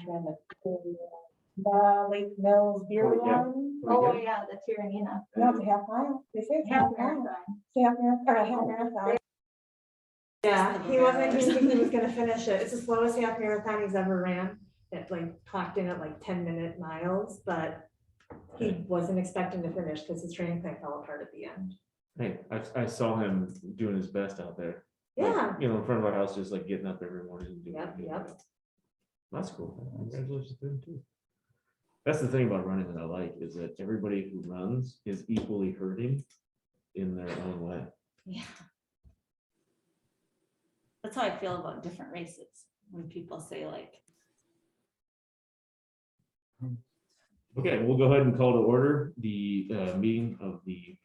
The Lake Mills beer Oh, yeah. one. Oh, yeah, the Tyranina. No, it's a half mile. They say it's half mile. It's a half marathon, or a half marathon. Yeah, he wasn't thinking he was gonna finish it. It's the slowest half marathon he's ever ran. It like clocked in at like 10-minute miles, but he wasn't expecting to finish because his training plan fell apart at the end. Hey, I saw him doing his best out there. Yeah. Like, you know, in front of our house, just like getting up every morning and doing Yep, it. yep. That's cool. Congratulations to him too. That's the thing about running that I like, is that everybody who runs is equally hurting in their own way. Yeah. That's how I feel about different races, when people say like, Okay, we'll go ahead and call to order the meeting of the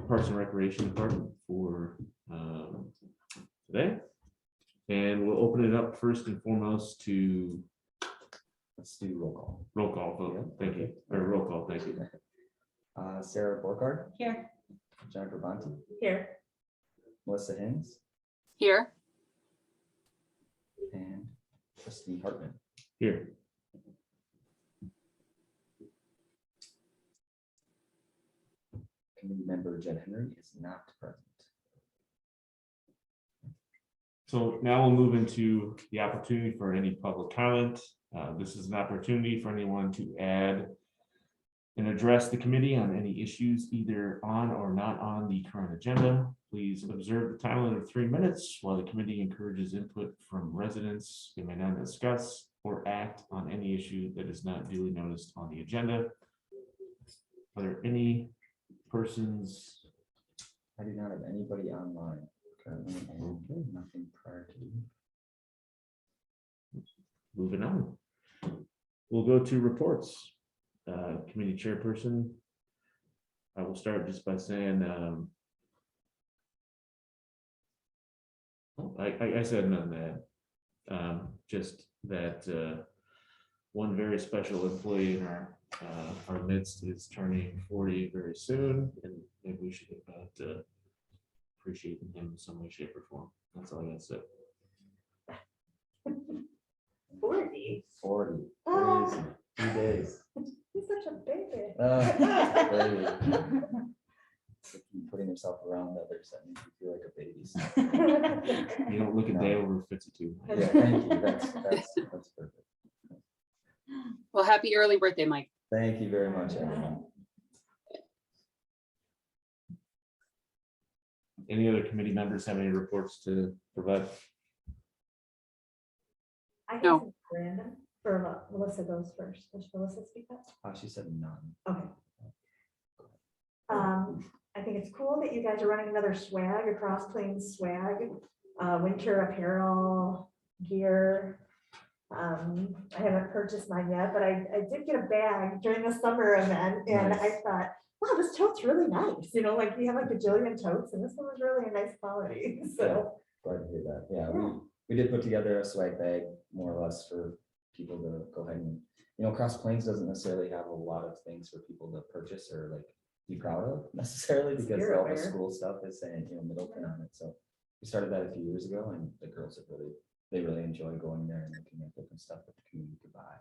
Parks and Recreation Department for today. And we'll open it up first and foremost to Let's do roll call. roll call vote. Thank you. Or roll call, thank you. Sarah Borgard, here, Jennifer Bonte, Here. Melissa Hins, Here. and Christine Hartman. Here. Committee member Jen Henry is not present. So now we'll move into the opportunity for any public comment. This is an opportunity for anyone to add and address the committee on any issues either on or not on the current agenda. Please observe the time limit of 3 minutes while the committee encourages input from residents. They may not discuss or act on any issue that is not duly noticed on the agenda. Are there any persons? I do not have anybody online currently, and nothing prior to. Moving on. We'll go to reports. Committee chairperson. I will start just by saying, I said none of that. Just that one very special employee in our midst is turning 40 very soon, and maybe we should think about appreciating him in some way, shape, or form. That's all I gotta say. 40. 40. Oh. 3 days. He's such a baby. Baby. Putting yourself around others, that makes you feel like a baby. So. You don't look a day over 52. Yeah, thank you. That's perfect. Well, happy early birthday, Mike. Thank you very much, everyone. Any other committee members have any reports to provide? I No. guess it's random, or Melissa goes first. Does Melissa speak up? She said none. Okay. I think it's cool that you guys are running another swag, across Plains swag, winter apparel, gear. I haven't purchased mine yet, but I did get a bag during the summer event, and Nice. I thought, wow, this tote's really nice. You know, like we have like a jillion totes, and this one was really a nice quality. So Glad to hear that. Yeah, we did put together a swag bag more or less for people to go ahead and, Cross Plains doesn't necessarily have a lot of things for people to purchase or like be proud of necessarily, because Spirit all the wear. school stuff is saying, Middleton on it. So we started that a few years ago, and the girls have really enjoy going there and looking at different stuff that the community could buy.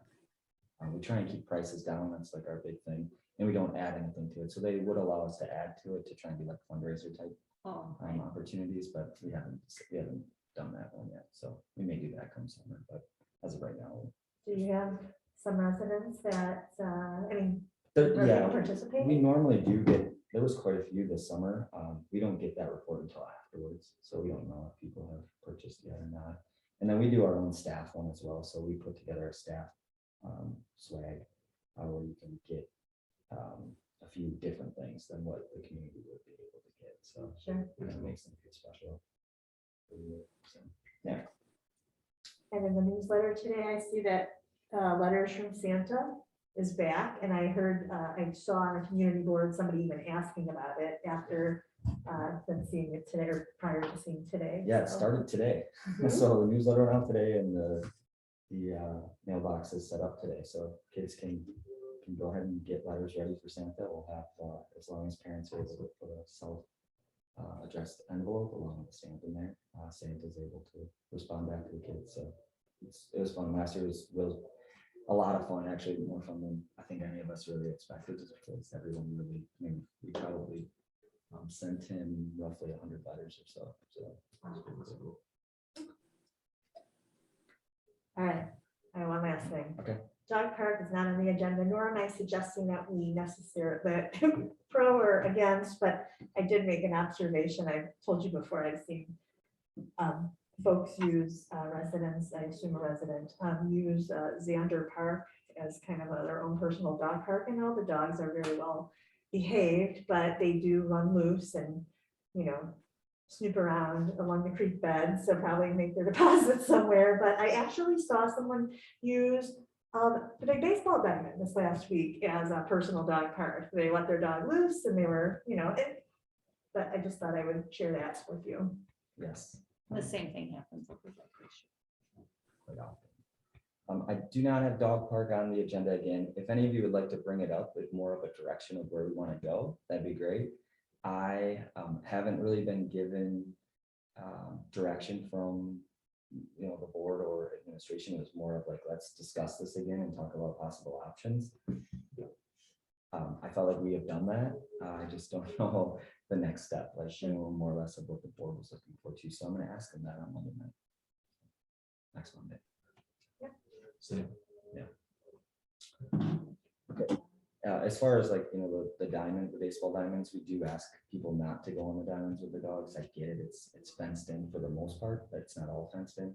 We try and keep prices down. That's like our big thing. And we don't add anything to it. So they would allow us to add to it to try and do like fundraiser type oh, opportunities, but we haven't done that one yet. So we may do that come summer, but as of right now. do you have some residents that, Yeah, participate? we normally do get, there was quite a few this summer. We don't get that report until afterwards. So we don't know if people have purchased yet or not. And then we do our own staff one as well. So we put together a staff swag where you can get a few different things than what the community would be able to get. So Sure. it makes them feel special. So, yeah. And in the newsletter today, I see that Letters from Santa is back, and I heard, I saw on a community board, somebody even asking about it after them seeing it today or prior to seeing today. Yeah, it so. started today. Mhm. So the newsletter went out today, and the mailbox is set up today, so kids can go ahead and get letters ready for Santa. We'll have, as long as parents are able to put a self-addressed envelope along with the stamp in there, Santa's able to respond back to the kids. So it was fun. Last year was a lot of fun, actually more fun than I think any of us really expected. Because everyone really, I mean, we probably sent him roughly 100 letters or so. So it was pretty cool. All right, I have one last thing. Okay. Dog park is not on the agenda, nor am I suggesting that we necessarily, pro or against, but I did make an observation. I told you before, I've seen folks use, residents, I assume a resident, use Xander Park as kind of their own personal dog park. And all the dogs are very well behaved, but they do run loose and, you know, snoop around along the creek bed, so probably make their deposit somewhere. But I actually saw someone use the big baseball diamond this last week as a personal dog park. They let their dog loose and they were, you know, but I just thought I would share that with you. Yes. The same thing happens with recreation. Quite often. I do not have dog park on the agenda again. If any of you would like to bring it up with more of a direction of where we want to go, that'd be great. I haven't really been given direction from the board or administration. It was more of like, let's discuss this again and talk about possible options. I felt like we have done that. I just don't know the next step, like more or less of what the board was looking for too. So I'm going to ask them that on Monday night. Next Monday. Same. Okay. As far as like, the diamond, the baseball diamonds, we do ask people not to go on the diamonds with the dogs. I get it. It's fenced in for the most part, but it's not all fenced in.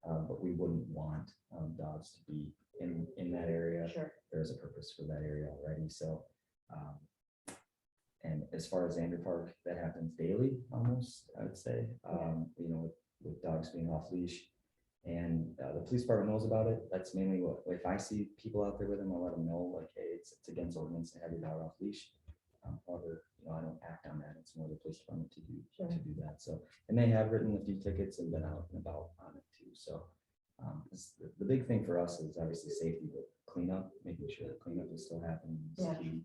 But we wouldn't want dogs to be in that area. Sure. There's a purpose for that area already. So, and as far as Xander Park, that happens daily almost, I would say, with dogs being off leash. And the police department knows about it. That's mainly what, if I see people out there with them, I'll let them know, like, hey, it's against ordinance to have your dog off leash. However, I don't act on that. It's more the police department to do that. So, and they have written a few tickets and been out and about on it too. So, the big thing for us is obviously safety, but cleanup, making sure that cleanup is still happening, is key,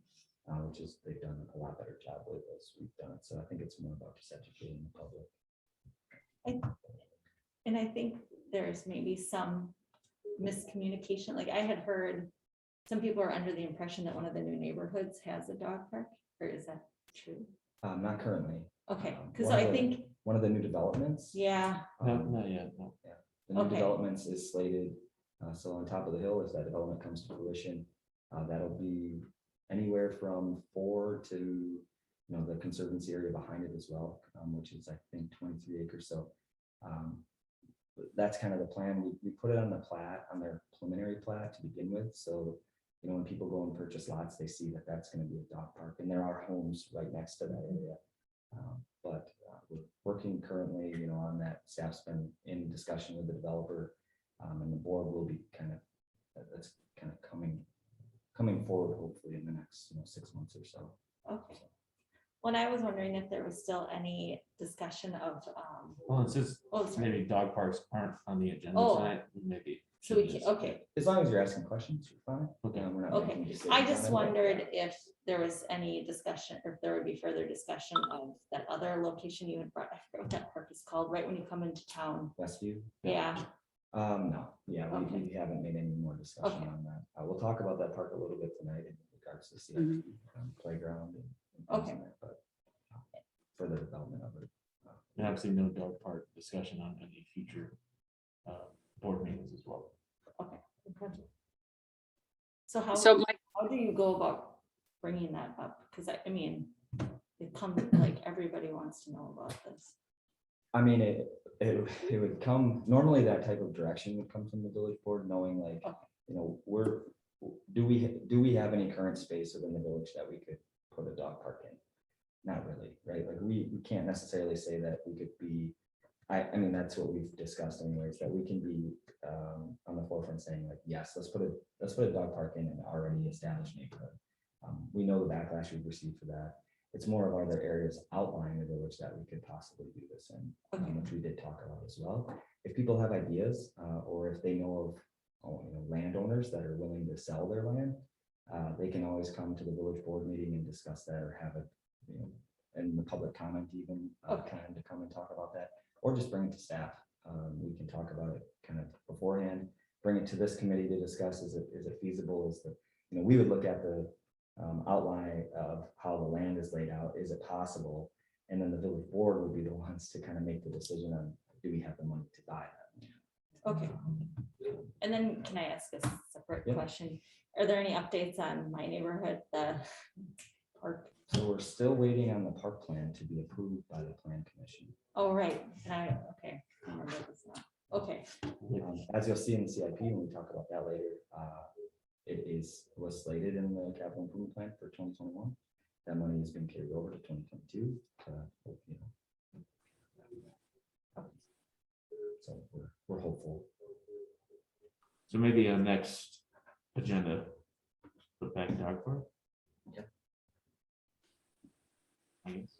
which is they've done a lot better job with as we've done it. So I think it's more about just educating the public. And I think there's maybe some miscommunication. Like I had heard some people are under the impression that one of the new neighborhoods has a dog park, or is that true? Not currently. Okay, because I think one of the new developments. Yeah. Not yet, no. Yeah, the new developments is slated. So on top of the hill, as that development comes to fruition, that'll be anywhere from 4 to the conservancy area behind it as well, which is I think 23 acres. So that's kind of the plan. We put it on the plat, on their preliminary plat to begin with. So when people go and purchase lots, they see that that's going to be a dog park, and there are homes right next to that area. But we're working currently, on that. Staff's been in discussion with the developer, and the board will be that's kind of coming forward hopefully in the next 6 months or so. Okay. Well, I was wondering if there was still any discussion of Well, it says sorry. maybe dog parks aren't on the agenda tonight, maybe. So we can, okay. As long as you're asking questions, you're fine. Okay. We're not Okay. making decisions I on just it, but wondered if there was any discussion, or if there would be further discussion of that other location you had brought. I forget what that park is called, right when you come into town. Westview. Yeah. No, yeah, Okay. we haven't made any more discussion Okay. on that. We'll talk about that park a little bit tonight in regards to CIP, playground and things Okay. like that, but for the development of it. And obviously no dog park discussion on any future board meetings as well. Okay. So how do you go about bringing that up? Because I mean, it comes like everybody wants to know about this. I mean, it would come, normally that type of direction would come from the village board, knowing like, do we have any current space within the village that we could put a dog park in? Not really, right? Like we can't necessarily say that we could be, I mean, that's what we've discussed anyways, that we can be on the forefront saying like, yes, let's put a dog park in an already established neighborhood. We know the backlash we've received for that. It's more of are there areas outlying the village that we could possibly do this in, which we did talk about as well. If people have ideas or if they know of landowners that are willing to sell their land, they can always come to the village board meeting and discuss that, or have it, and the public comment even time to come and talk about that, or just bring it to staff. We can talk about it kind of beforehand, bring it to this committee to discuss, is it feasible, we would look at the outline of how the land is laid out, is it possible? And then the village board would be the ones to kind of make the decision on, do we have the money to buy that? Okay. And then can I ask a separate Yeah. question? Are there any updates on my neighborhood, the park? So we're still waiting on the park plan to be approved by the plan commission. Oh, right. And okay. I remember this now. Okay, As you'll see in the CIP, when we talk about that later, was slated in the capital improvement plan for 2021. That money has been carried over to 2022. So we're hopeful. So maybe our next agenda, put back dog park. Yep. I guess.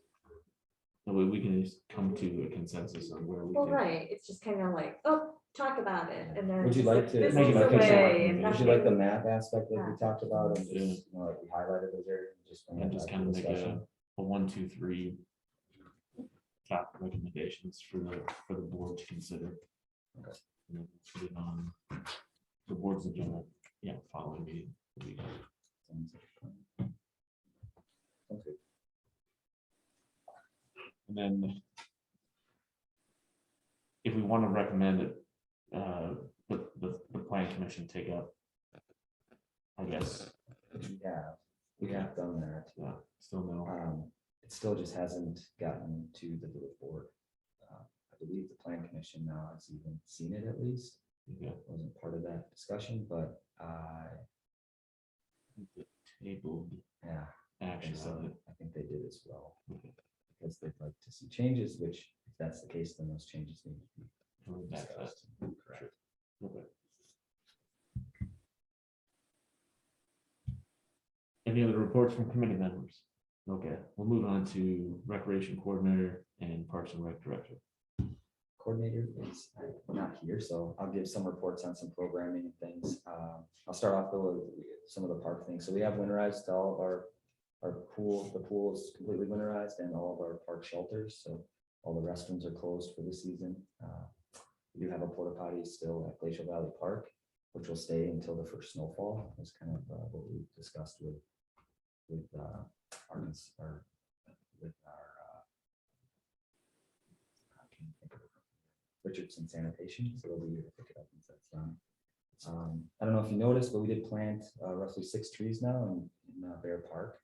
That way we can just come to a consensus on where we Well, can. right, it's just kind of like, oh, talk about it, and then. Would you it's like to? this Make is a the decision. way, and Would you like the nothing- map aspect that we talked about and Yeah. just, like we highlighted those areas? Bring And that just back kind to of make discussion? a 1, 2, 3 top recommendations for the board to consider. Okay. And then put it on the board's agenda, following meeting. Sounds like a plan. Sounds good. And then if we want to recommend it, the plan commission take up, I guess, We have done that. still no. It still just hasn't gotten to the village board. I believe the plan commission now has even seen it at least. Yeah. Wasn't part of that discussion, but Tabled yeah, I action think so. on it. I think they did as well. Okay. Because they'd like to see changes, which if that's the case, then those changes need to be Coming back to that. discussed. Correct. Okay. Any other reports from committee members? Okay, we'll move on to recreation coordinator and parks and rec director. Coordinator is not here, so I'll give some reports on some programming and things. I'll start off though with some of the park things. So we have winterized all of our pool. The pool is completely winterized and all of our park shelters. So all the restrooms are closed for the season. We do have a porta potty still at Glacial Valley Park, which will stay until the first snowfall. That's kind of what we discussed with Richardson Sanitation, so they'll be here to pick it up once that's done. I don't know if you noticed, but we did plant roughly 6 trees now in Bear Park.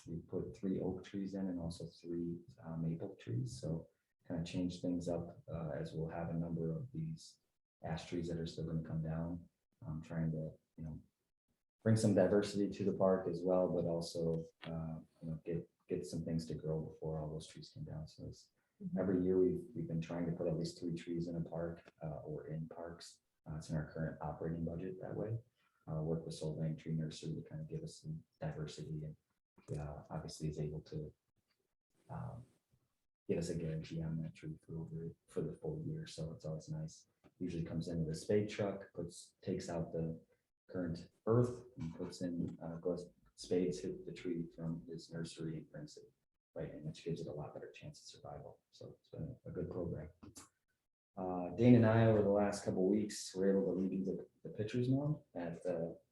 We put 3 oak trees in and also 3 maple trees, so kind of change things up as we'll have a number of these ash trees that are still going to come down. Trying to bring some diversity to the park as well, but also get some things to grow before all those trees come down. So every year we've been trying to put at least 3 trees in a park or in parks. It's in our current operating budget that way. Work with Solvang Tree Nursery to kind of give us some diversity, and obviously is able to give us a guarantee on that tree for the full year. So it's always nice. Usually comes in with a spade truck, takes out the current earth and puts in spades hit the tree from his nursery and brings it right in, which gives it a lot better chance of survival. So it's been a good program. Dane and I, over the last couple of weeks, were able to redo the pitcher's mound at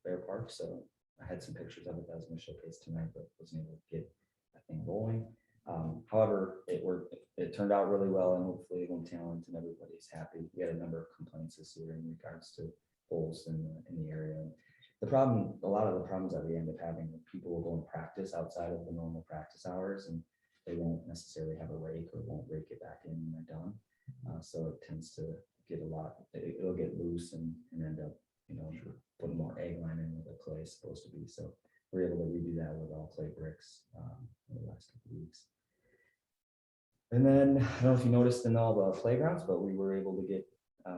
Bear Park. So I had some pictures of it that I was going to showcase tonight, but wasn't able to get that thing rolling. However, it turned out really well, and hopefully it went talent and everybody's happy. We had a number of complaints this year in regards to holes in the area. A lot of the problems that we end up having, people will go and practice outside of the normal practice hours, and they won't necessarily have a rake or won't rake it back in when they're done. So it tends to get it'll get loose and end up, putting more egg line in where the clay is supposed to be. So we're able to redo that with all clay bricks in the last couple of weeks. And then I don't know if you noticed in all the playgrounds, but we were able to get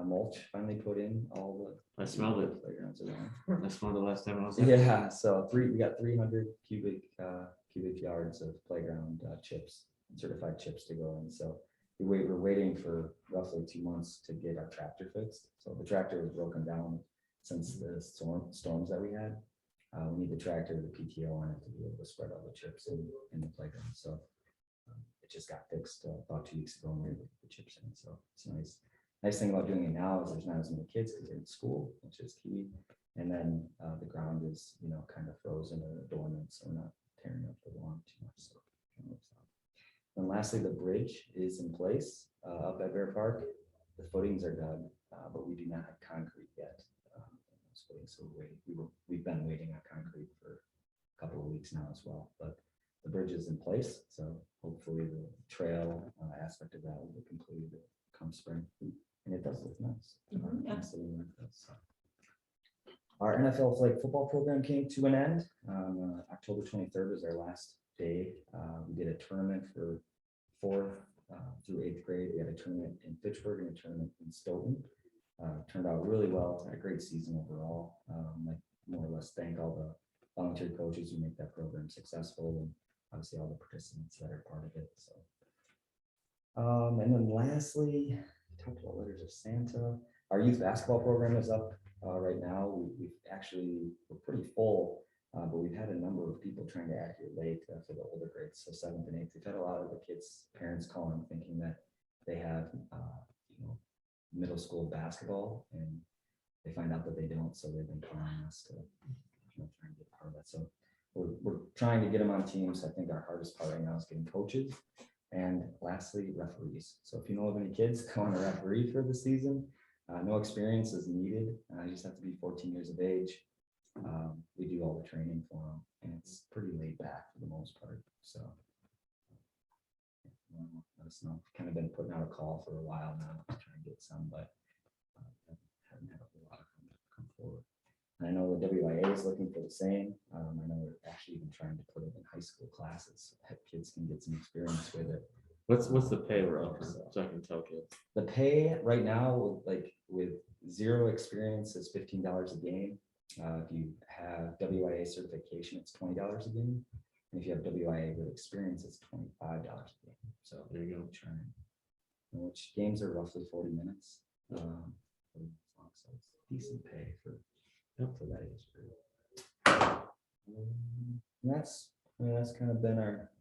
mulch finally put in all the. I smelled it. Playgrounds around. I smelled it last time I was there. Yeah, so we got 300 cubic yards of playground chips, certified chips to go in. So we're waiting for roughly 2 months to get our tractor fixed. So the tractor was broken down since the storms that we had. We need the tractor, the PTO on it to be able to spread all the chips in the playground. So it just got fixed about 2 weeks ago, and we were able to put chips in. So it's nice. Nice thing about doing it now is there's not as many kids because they're in school, which is key. And then the ground is, kind of frozen or dormant, so we're not tearing up the lawn too much. So it works out. And lastly, the bridge is in place up at Bear Park. The footings are dug, but we do not have concrete yet. So we've been waiting on concrete for a couple of weeks now as well. But the bridge is in place, so hopefully the trail aspect of that will be completed come spring. And it does look nice. Yeah. Our NFL flag football program came to an end. October 23rd was our last day. We did a tournament for 4th through 8th grade. We had a tournament in Fitchburg and a tournament in Stoughton. Turned out really well. Had a great season overall. I more or less thank all the volunteer coaches who make that program successful, and obviously all the participants that are part of it. So, and then lastly, we talked about Letters of Santa. Our youth basketball program is up right now. We're pretty full, but we've had a number of people trying to add here late for the older grades, so 7th and 8th. We've had a lot of the kids' parents calling thinking that they have, middle school basketball, and they find out that they don't, so they've been calling us to try and get part of that. So we're trying to get them on teams. I think our hardest part right now is getting coaches, and lastly, referees. So if you know of any kids going to referee for the season, no experience is needed. You just have to be 14 years of age. We do all the training for them, and it's pretty laid back for the most part. So let us know. Kind of been putting out a call for a while now, trying to get some, but haven't had a whole lot of them come forward. And I know the WIA is looking for the same. I know we're actually even trying to put it in high school classes so that kids can get some experience with it. What's the pay we're offering, so I can tell kids? The pay right now, like with zero experience, is $15 a game. If you have WIA certification, it's $20 a game. And if you have WIA with experience, it's $25 a game. So There you go. trying, which games are roughly 40 minutes. So it's decent pay for that age group. And that's kind of been our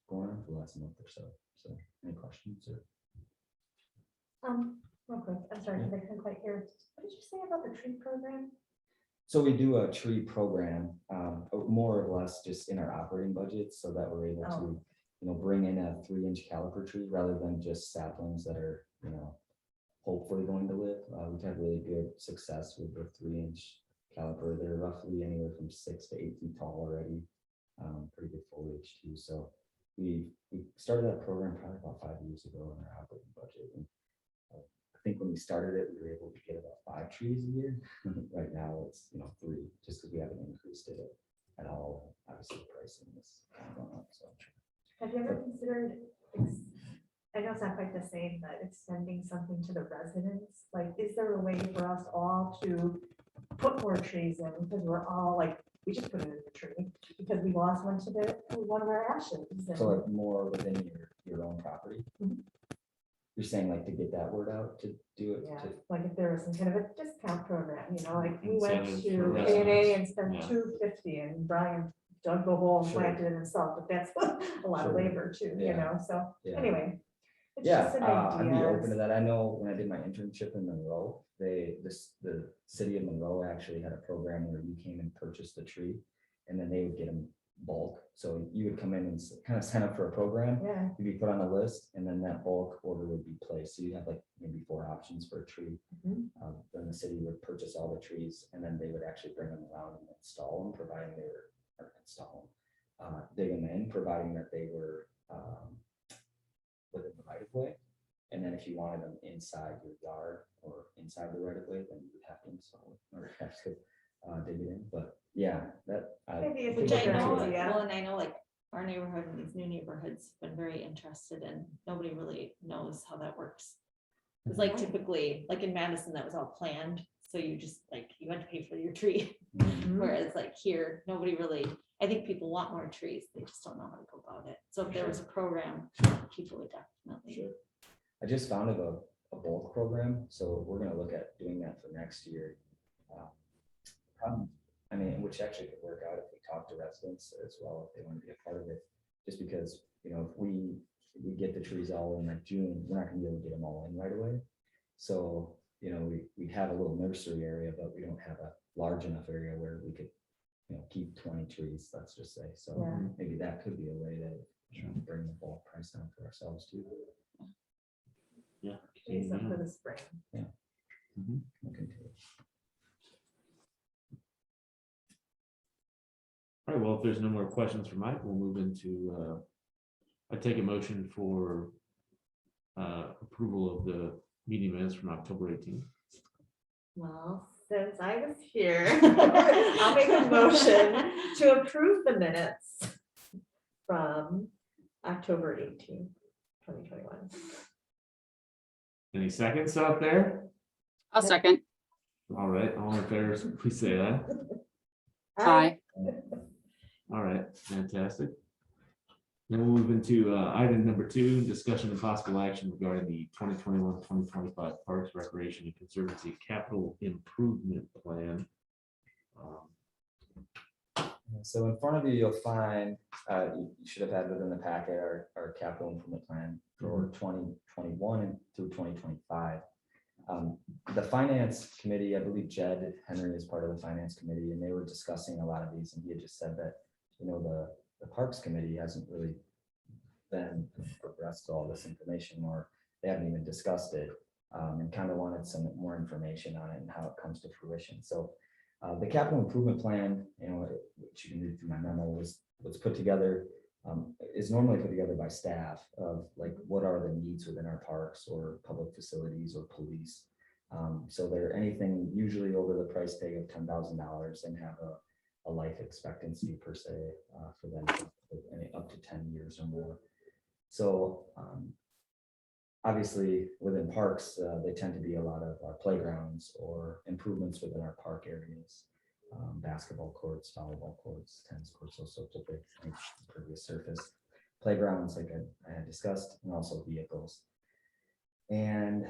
going on for the last month or so. So any questions or? Real quick, I'm sorry, because I couldn't quite hear. What did you say about the tree program? So we do a tree program, more or less just in our operating budget, so that we're able to, bring in a 3-inch caliper tree rather than just saplings that are, hopefully going to live. We've had really good success with the 3-inch caliper. They're roughly anywhere from 6 to 8 feet tall already. Pretty good foliage too. So we started that program probably about 5 years ago in our operating budget. And I think when we started it, we were able to get about 5 trees a year. Right now it's 3, just because we haven't increased it at all. Obviously the pricing is kind of going up. So Have you ever considered, I know it's not quite the same, but extending something to the residents? Like, is there a way for us all to put more trees in? Because we're all like, we just put it in the tree because we lost one to one of our ashes. so like more within your own property. Mhm. You're saying like to get that word out to do it. Yeah, To, like if there was some kind of a discount program, like we went Incentives to for A&A and residents. spent Yeah. $250 and Brian dug the hole and Sure. planted it himself, but that's a lot of Sure. labor too, Yeah. so yeah. anyway. It's Yeah, just an I'd be idea. open to that. I know when I did my internship in Monroe, the city of Monroe actually had a program where you came and purchased a tree, and then they would get them bulk. So you would come in and kind of sign up for a program. Yeah, You'd be put on a list, and then that bulk order would be placed. So you have like maybe 4 options for a tree. Mhm. Then the city would purchase all the trees, and then they would actually bring them around and install them, providing they were dig them in, providing that they were within the right of way. And then if you wanted them inside your yard or inside the right of way, then you would have to install it or have to dig it in. But yeah, that Maybe if Which we I look know, into it, yeah. well, and I know like our neighborhood and these new neighborhoods have been very interested in, nobody really knows how that works. It's like typically, like in Madison, that was all planned. So you just like, you had to pay for your tree. Mhm. Whereas like here, nobody really, I think people want more trees. They just don't know how to go about it. So if there was a program, people would definitely. Sure. I just founded a bulk program, so we're going to look at doing that for next year. Which actually could work out if we talk to residents as well, if they want to be a part of it. Just because, if we get the trees all in like June, we're not gonna be able to get them all in right away. So, you know, we have a little nursery area, but we don't have a large enough area where we could, you know, keep 20 trees, let's just say. So Yeah. maybe that could be a way to bring the bulk price down for ourselves too. Yeah. Maybe some for the spring. Mhm. Look into it. All right, well, if there's no more questions for Mike, we'll move into, I take a motion for approval of the meeting minutes from October 18th. Well, since I was here, I'll make a motion to approve the minutes from October 18th, 2021. Any seconds out there? I'll second. All right, all in favor, please say aye. Aye. All right, fantastic. Then we'll move into item number 2, discussion and possible action regarding the 2021-2025 Parks, Recreation, and Conservancy Capital Improvement Plan. So in front of you, you'll find, you should have had within the packet our capital improvement plan for 2021 and through 2025. The finance committee, I believe Jed Henry is part of the finance committee, and they were discussing a lot of these, and he had just said that, you know, the parks committee hasn't really been progressed all this information, or they haven't even discussed it, and kind of wanted some more information on it and how it comes to fruition. So the capital improvement plan, you know, which you can read through my memo, was put together, is normally put together by staff of like, what are the needs within our parks or public facilities or police. So they're anything usually over the price tag of $10,000 and have a life expectancy per se for them up to 10 years or more. So obviously within parks, they tend to be a lot of playgrounds or improvements within our park areas, basketball courts, volleyball courts, tennis courts, those sorts of things, impervious surface, playgrounds like I had discussed, and also vehicles. And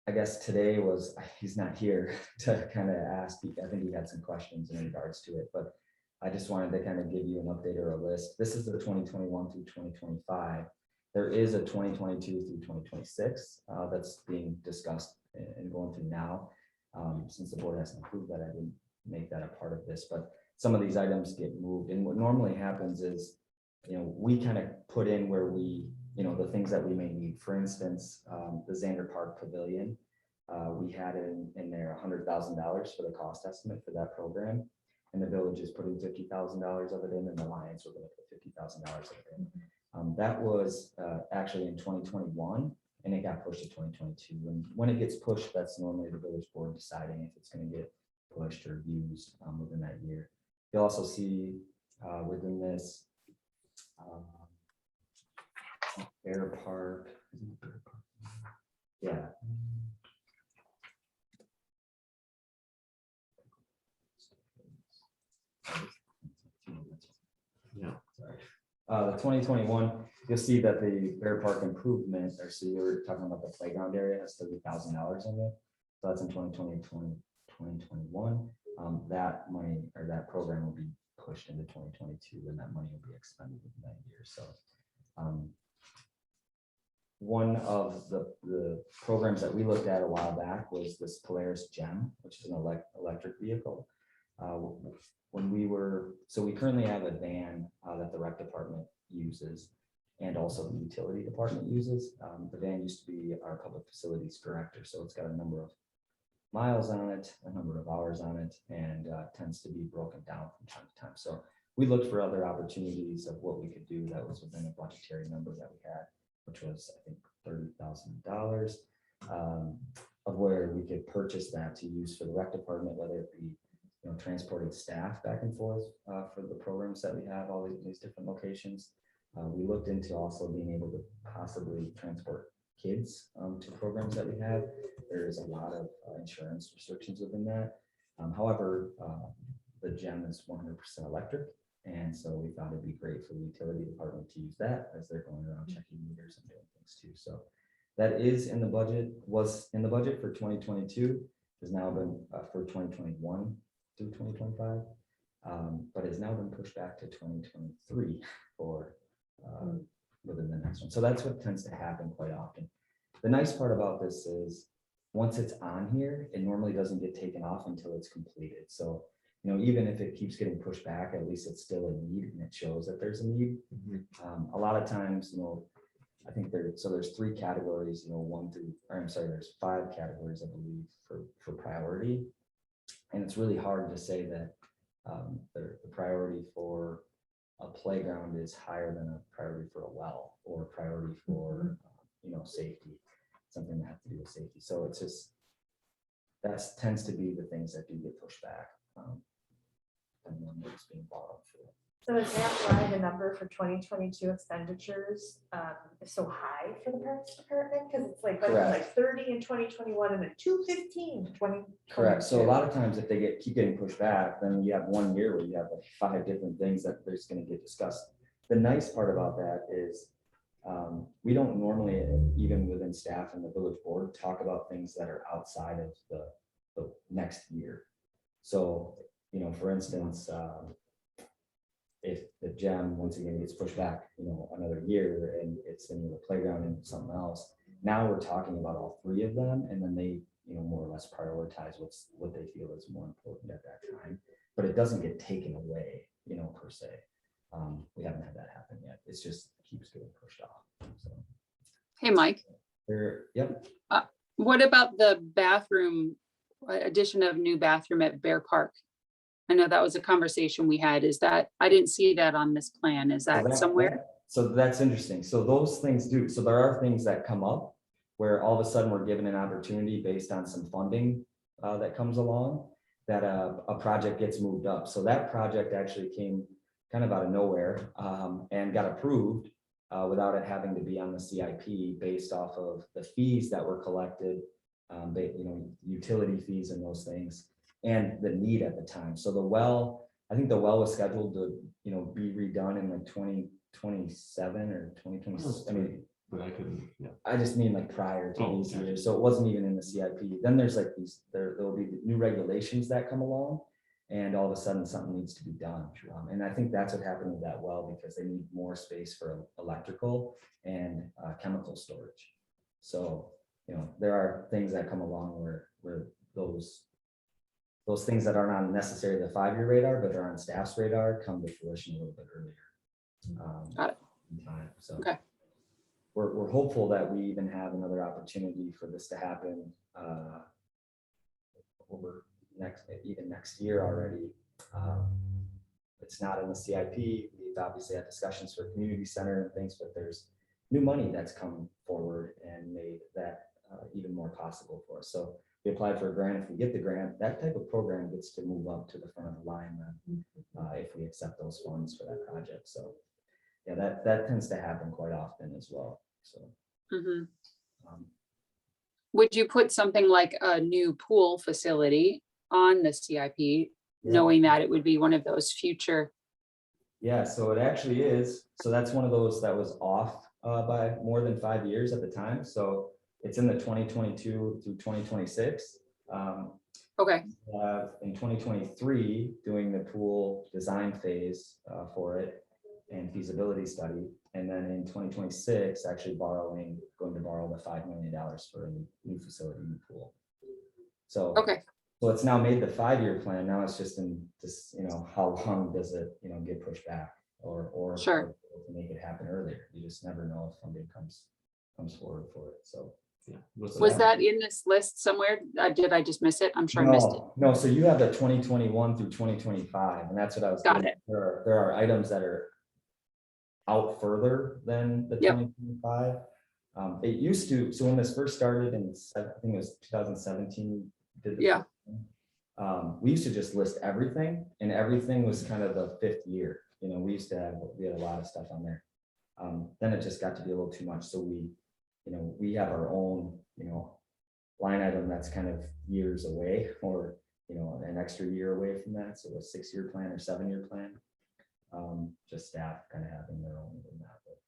I guess today he's not here to kind of ask, I think he had some questions in regards to it, but I just wanted to kind of give you an update or a list. This is the 2021 through 2025. There is a 2022 through 2026 that's being discussed and going through now. Since the board hasn't approved that, I didn't make that a part of this, but some of these items get moved. And what normally happens is, you know, we kind of put in where we, you know, the things that we may need. For instance, the Xander Park Pavilion, we had in there $100,000 for the cost estimate for that program. And the village is putting $50,000 of it in, and the Lions were going to put $50,000 of it in. That was actually in 2021, and it got pushed to 2022. And when it gets pushed, that's normally the village board deciding if it's going to get pushed or used within that year. You'll also see within this Bear Park. Yeah. Yeah. The 2021, you'll see that the Bear Park improvement, or so you were talking about the playground area, has $30,000 in it. So that's in 2020, 2021. That money or that program will be pushed into 2022, and that money will be expended in that year. So one of the programs that we looked at a while back was this Polaris Gem, which is an electric vehicle. We currently have a van that the rec department uses, and also the utility department uses. The van used to be our public facilities director, so it's got a number of miles on it, a number of hours on it, and tends to be broken down from time to time. So we looked for other opportunities of what we could do that was within a budgetary number that we had, which was, I think, $30,000 of where we could purchase that to use for the rec department, whether it be, you know, transporting staff back and forth for the programs that we have, all these different locations. We looked into also being able to possibly transport kids to programs that we have. There is a lot of insurance restrictions within that. However, the gem is 100% electric. And so we thought it'd be great for the utility department to use that as they're going around checking meters and doing things too. So that is in the budget, was in the budget for 2022, has now been for 2021 through 2025, but has now been pushed back to 2023 for within the next one. So that's what tends to happen quite often. The nice part about this is, once it's on here, it normally doesn't get taken off until it's completed. So, you know, even if it keeps getting pushed back, at least it's still a need and it shows that there's a need. A lot of times, you know, I think there's 3 categories, you know, there's 5 categories, I believe, for priority. And it's really hard to say that the priority for a playground is higher than a priority for a well, or priority for, you know, safety, something that has to do with safety. So it's just, that tends to be the things that do get pushed back. And then it's being borrowed for. So is that why the number for 2022 expenditures is so high for the Parks Department? Because it's like, Correct. like 30 in 2021 and then 215 in 2022. Correct. So a lot of times if they keep getting pushed back, then you have one year where you have like 5 different things that there's going to get discussed. The nice part about that is we don't normally, even within staff and the village board, talk about things that are outside of the next year. So, you know, for instance, if the gym once again gets pushed back, you know, another year and it's in the playground and something else, now we're talking about all 3 of them, and then they, you know, more or less prioritize what they feel is more important at that time. But it doesn't get taken away, you know, per se. We haven't had that happen yet. It's just keeps getting pushed off. So Hey, Mike, yep. what about the bathroom, addition of new bathroom at Bear Park? I know that was a conversation we had. Is that, I didn't see that on this plan. Is that somewhere? So that's interesting. So those things do. So there are things that come up where all of a sudden we're given an opportunity based on some funding that comes along, that a project gets moved up. So that project actually came kind of out of nowhere and got approved without it having to be on the CIP, based off of the fees that were collected, you know, utility fees and those things, and the need at the time. So the well, I think the well was scheduled to, you know, be redone in like 2027 or 2026. I mean, But I couldn't, yeah. I just mean like prior to Oh, these gotcha. years, so it wasn't even in the CIP. Then there's like these, there will be new regulations that come along, and all of a sudden something needs to be done. And I think that's what happened with that well, because they need more space for electrical and chemical storage. So, you know, there are things that come along where those things that are not necessarily the 5-year radar, but they're on staff's radar, come to fruition a little bit earlier. Got it. In time. So Okay. we're hopeful that we even have another opportunity for this to happen over next year already. It's not in the CIP. We've obviously had discussions for community center and things, but there's new money that's come forward and made that even more possible for us. So we applied for a grant. If we get the grant, that type of program gets to move up to the front of the line then, if we accept those funds for that project. So yeah, that tends to happen quite often as well. So Mhm. um, Would you put something like a new pool facility on the CIP, knowing that it would be one of those future? yeah, so it actually is. So that's one of those that was off by more than 5 years at the time. So it's in the 2022 through 2026. Okay, In 2023, doing the pool design phase for it and feasibility study. And then in 2026, actually going to borrow the $5 million for a new facility, new pool. So, okay, so it's now made the 5-year plan. Now it's just in this, you know, how long does it, you know, get pushed back or Sure. to make it happen earlier. You just never know if funding comes forward for it. So Yeah. was that in this list somewhere? Did I just miss it? I'm sure I missed it. No, so you have the 2021 through 2025, and that's what I was. Got getting. it. There are items that are out further than the Yep. 2025. It used to, so when this first started in, I think it was 2017. Did the Yeah. first one, we used to just list everything, and everything was kind of the 5th year. You know, we had a lot of stuff on there. Then it just got to be a little too much. So we have our own, you know, line item that's kind of years away, or, you know, an extra year away from that. So a 6-year plan or 7-year plan. Just staff kind of having their own in that. But,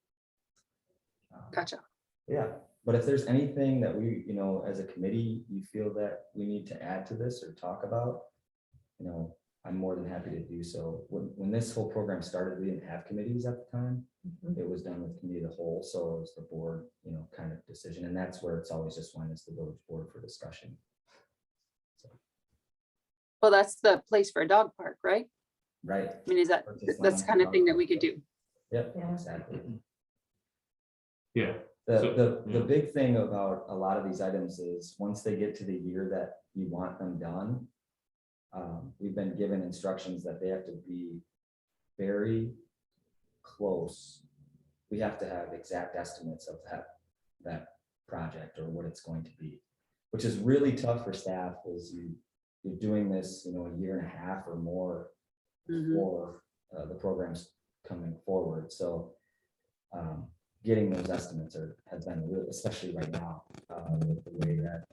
Gotcha. yeah, but if there's anything that we, you know, as a committee, you feel that we need to add to this or talk about, you know, I'm more than happy to do so. When this whole program started, we didn't have committees at the time. It was done with committee of the whole, so it was the board, kind of decision, and that's where it's always just went as the village board for discussion. Well, that's the place for a dog park, right? Right. I mean, that's the kind of thing that we could do. Yep, Yeah. exactly. Yeah, The big thing about a lot of these items is once they get to the year that you want them done, we've been given instructions that they have to be very close. We have to have exact estimates of that project or what it's going to be, which is really tough for staff as you're doing this, a year and a half or more before the program's coming forward. So getting those estimates has been real, especially right now, with the way that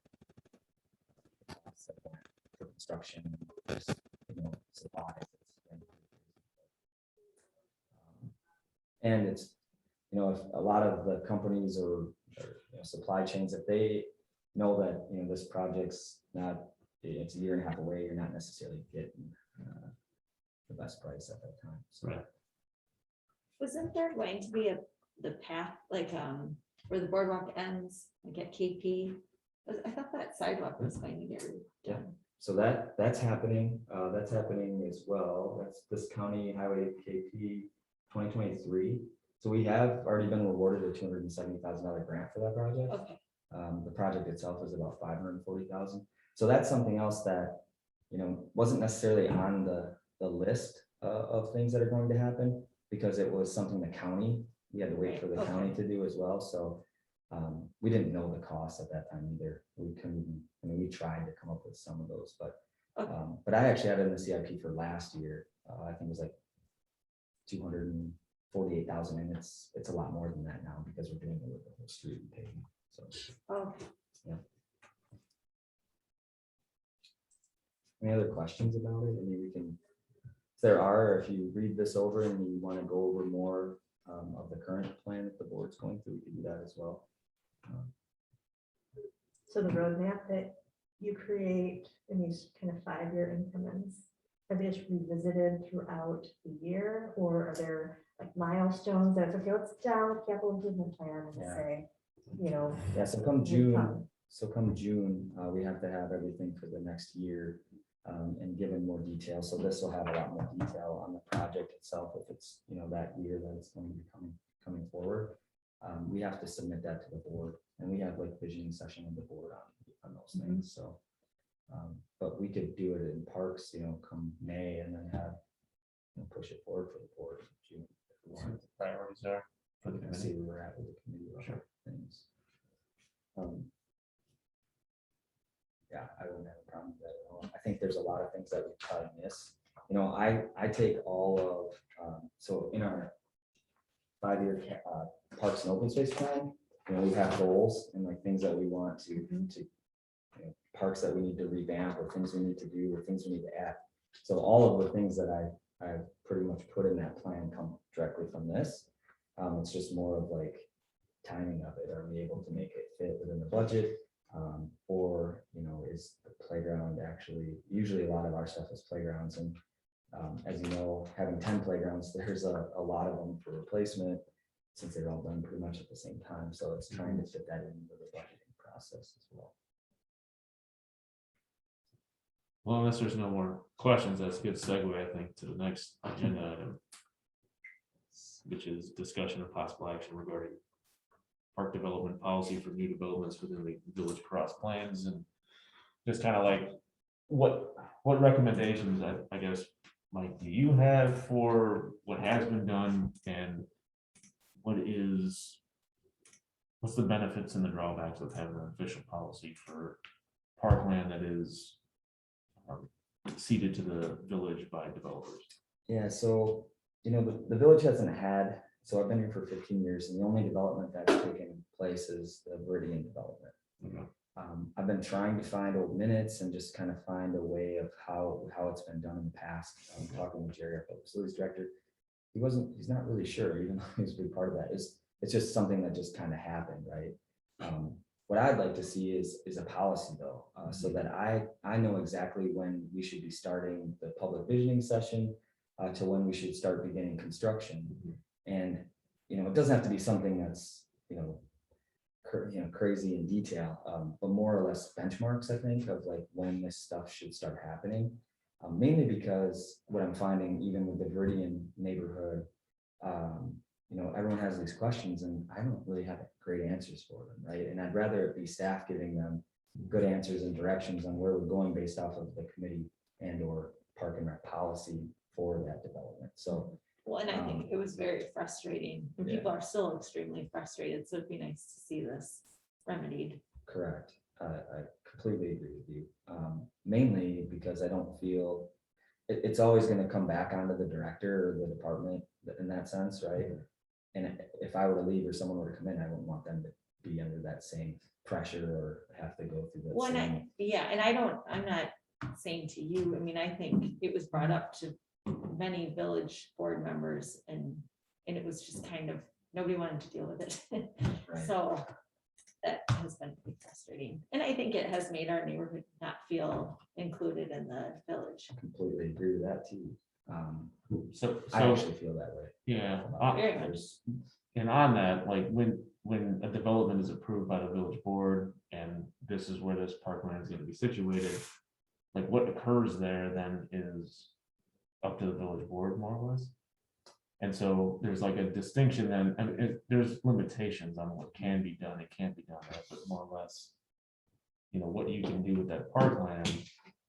for construction, supplies. And it's, if a lot of the companies or supply chains, if they know that, this project's it's a year and a half away, you're not necessarily getting the best price at that time. So. Right. Wasn't there going to be the path, like, where the boardwalk ends, like at KP? I thought that sidewalk was going to get done. So that's happening. That's happening as well. That's this county highway KP 2023. So we have already been awarded a $270,000 grant for that project. Okay. The project itself is about $540,000. So that's something else that, wasn't necessarily on the list of things that are going to happen, because it was something the county, we had to wait for the county to do as well. So we didn't know the cost at that time either. We couldn't, we tried to come up with some of those, but I actually had it in the CIP for last year. I think it was like 248,000, and it's a lot more than that now because we're doing it with the whole street and paving. So yeah. Any other questions about it? I mean, we can, if there are, if you read this over and you want to go over more of the current plan that the board's going through, we can do that as well. So the roadmap that you create in these kind of 5-year increments, are they just revisited throughout the year, or are there like milestones that, okay, let's sit down with capital improvement plan and say, Yeah, so come June, we have to have everything for the next year and given more detail. So this will have a lot more detail on the project itself. If it's, that year that it's going to be coming forward, we have to submit that to the board, and we have like visioning session with the board on those things. So, but we could do it in parks, come May, and then have, push it forward for the board in June. If we wanted to. Priorities are for the See committee. where we're at with the committee. Sure. Things. Yeah, I wouldn't have a problem with that at all. I think there's a lot of things that we probably miss. I take all of, so in our 5-year parks and open space plan, we have goals and like things that we want to parks that we need to revamp, or things we need to do, or things we need to add. So all of the things that I've pretty much put in that plan come directly from this. It's just more of like timing of it. Are we able to make it fit within the budget? Or, is the playground actually, usually a lot of our stuff is playgrounds. And as you know, having 10 playgrounds, there's a lot of them for replacement, since they're all done pretty much at the same time. So it's trying to fit that into the budgeting process as well. Well, unless there's no more questions, that's a good segue, I think, to the next agenda item, which is discussion of possible action regarding park development policy for new developments within the village cross plans, and just kind of like what recommendations, I guess, Mike, do you have for what has been done, and what's the benefits and the drawbacks of having an official policy for parkland that is ceded to the village by developers? Yeah, so the village hasn't had, so I've been here for 15 years, and the only development that's taken place is the Viridian development. Okay. I've been trying to find old minutes and just kind of find a way of how it's been done in the past. I'm talking with Jerry, our facilities director. He's not really sure, even though he's a big part of that. It's just something that just kind of happened, right? What I'd like to see is a policy though, so that I know exactly when we should be starting the public visioning session to when we should start beginning construction. And, it doesn't have to be something that's, crazy in detail, but more or less benchmarks, I think, of like when this stuff should start happening. Mainly because what I'm finding, even with the Viridian neighborhood, everyone has these questions and I don't really have great answers for them, right? And I'd rather it be staff giving them good answers and directions on where we're going based off of the committee and or park and rec policy for that development. So, well, and I think it was very frustrating, and people are still extremely frustrated, so it'd be nice to see this remedied. correct. I completely agree with you. Mainly because I don't feel it's always going to come back onto the director or the department in that sense, right? And if I were to leave or someone were to come in, I wouldn't want them to be under that same pressure or have to go through that. Well, and I'm not saying to you, I mean, I think it was brought up to many village board members and it was just kind of, nobody wanted to deal with it. Right. So that has been pretty frustrating. And I think it has made our neighborhood not feel included in the village. I completely agree with that too. So I actually feel that way. yeah, Very much. and on that, like when a development is approved by the village board and this is where this parkland is going to be situated, like what occurs there then is up to the village board more or less. And so there's like a distinction then, and there's limitations on what can be done, it can't be done, right? But more or less, what you can do with that parkland,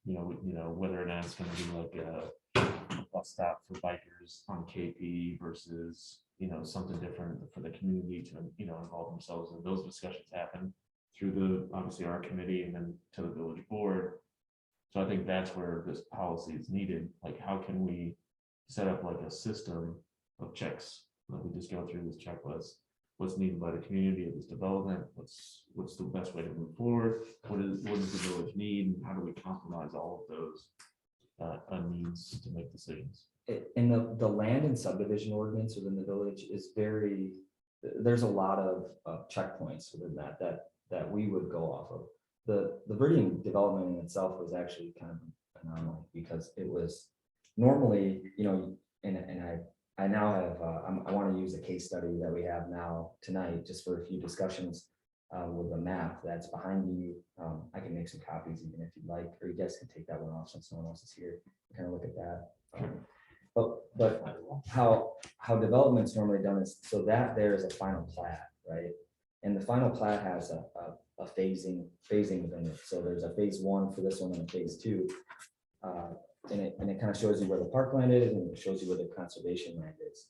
whether or not it's gonna be like a bus stop for bikers on KP versus, something different for the community to, involve themselves in. Those discussions happen through obviously our committee and then to the village board. So I think that's where this policy is needed. Like, how can we set up like a system of checks? Let me just go through this checklist. What's needed by the community of this development? What's the best way to move forward? What does the village need? And how do we compromise all of those needs to make decisions? In the land and subdivision ordinance within the village is there's a lot of checkpoints within that we would go off of. The Viridian development in itself was actually kind of an anomaly because it was normally, and I now have, I want to use a case study that we have now tonight, just for a few discussions with the map that's behind you. I can make some copies even if you'd like, or you guys can take that one off since no one else is here. Kind of look at that. But how development's normally done is, so that there is a final plat, right? And the final plat has a phasing within it. So there's a phase 1 for this one and a phase 2. And it kind of shows you where the parkland is and it shows you where the conservation land is.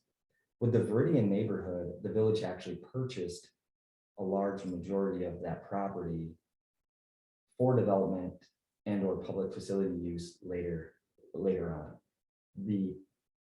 With the Viridian neighborhood, the village actually purchased a large majority of that property for development and or public facility use later on.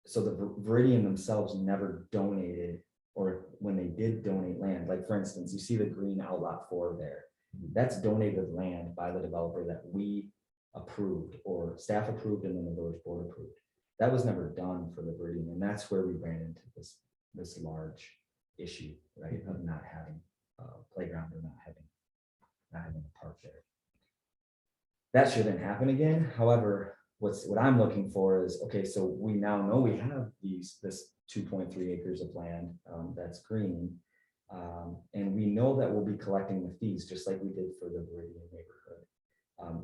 So the Viridian themselves never donated, or when they did donate land, like for instance, you see the green outlot 4 there. That's donated land by the developer that we approved or staff approved and then the village board approved. That was never done for the Viridian, and that's where we ran into this large issue, right, of not having a playground or not having a park there. That shouldn't happen again. However, what I'm looking for is, okay, so we now know we have this 2.3 acres of land that's green, and we know that we'll be collecting the fees just like we did for the Viridian neighborhood.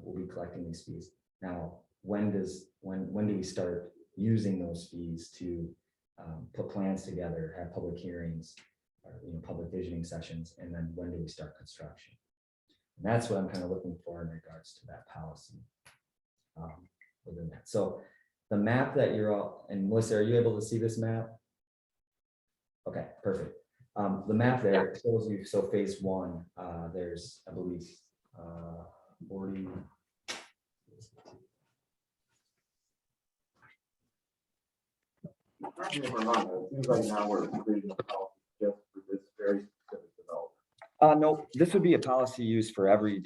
We'll be collecting these fees. Now, when do we start using those fees to put plans together, have public hearings, or public visioning sessions, and then when do we start construction? And that's what I'm kind of looking for in regards to that policy within that. So the map that you're all, and Melissa, are you able to see this map? Okay, perfect. The map there shows you, so phase 1, there's, I believe, 40. It seems like now we're creating a policy just for this very specific development. No, this would be a policy used for every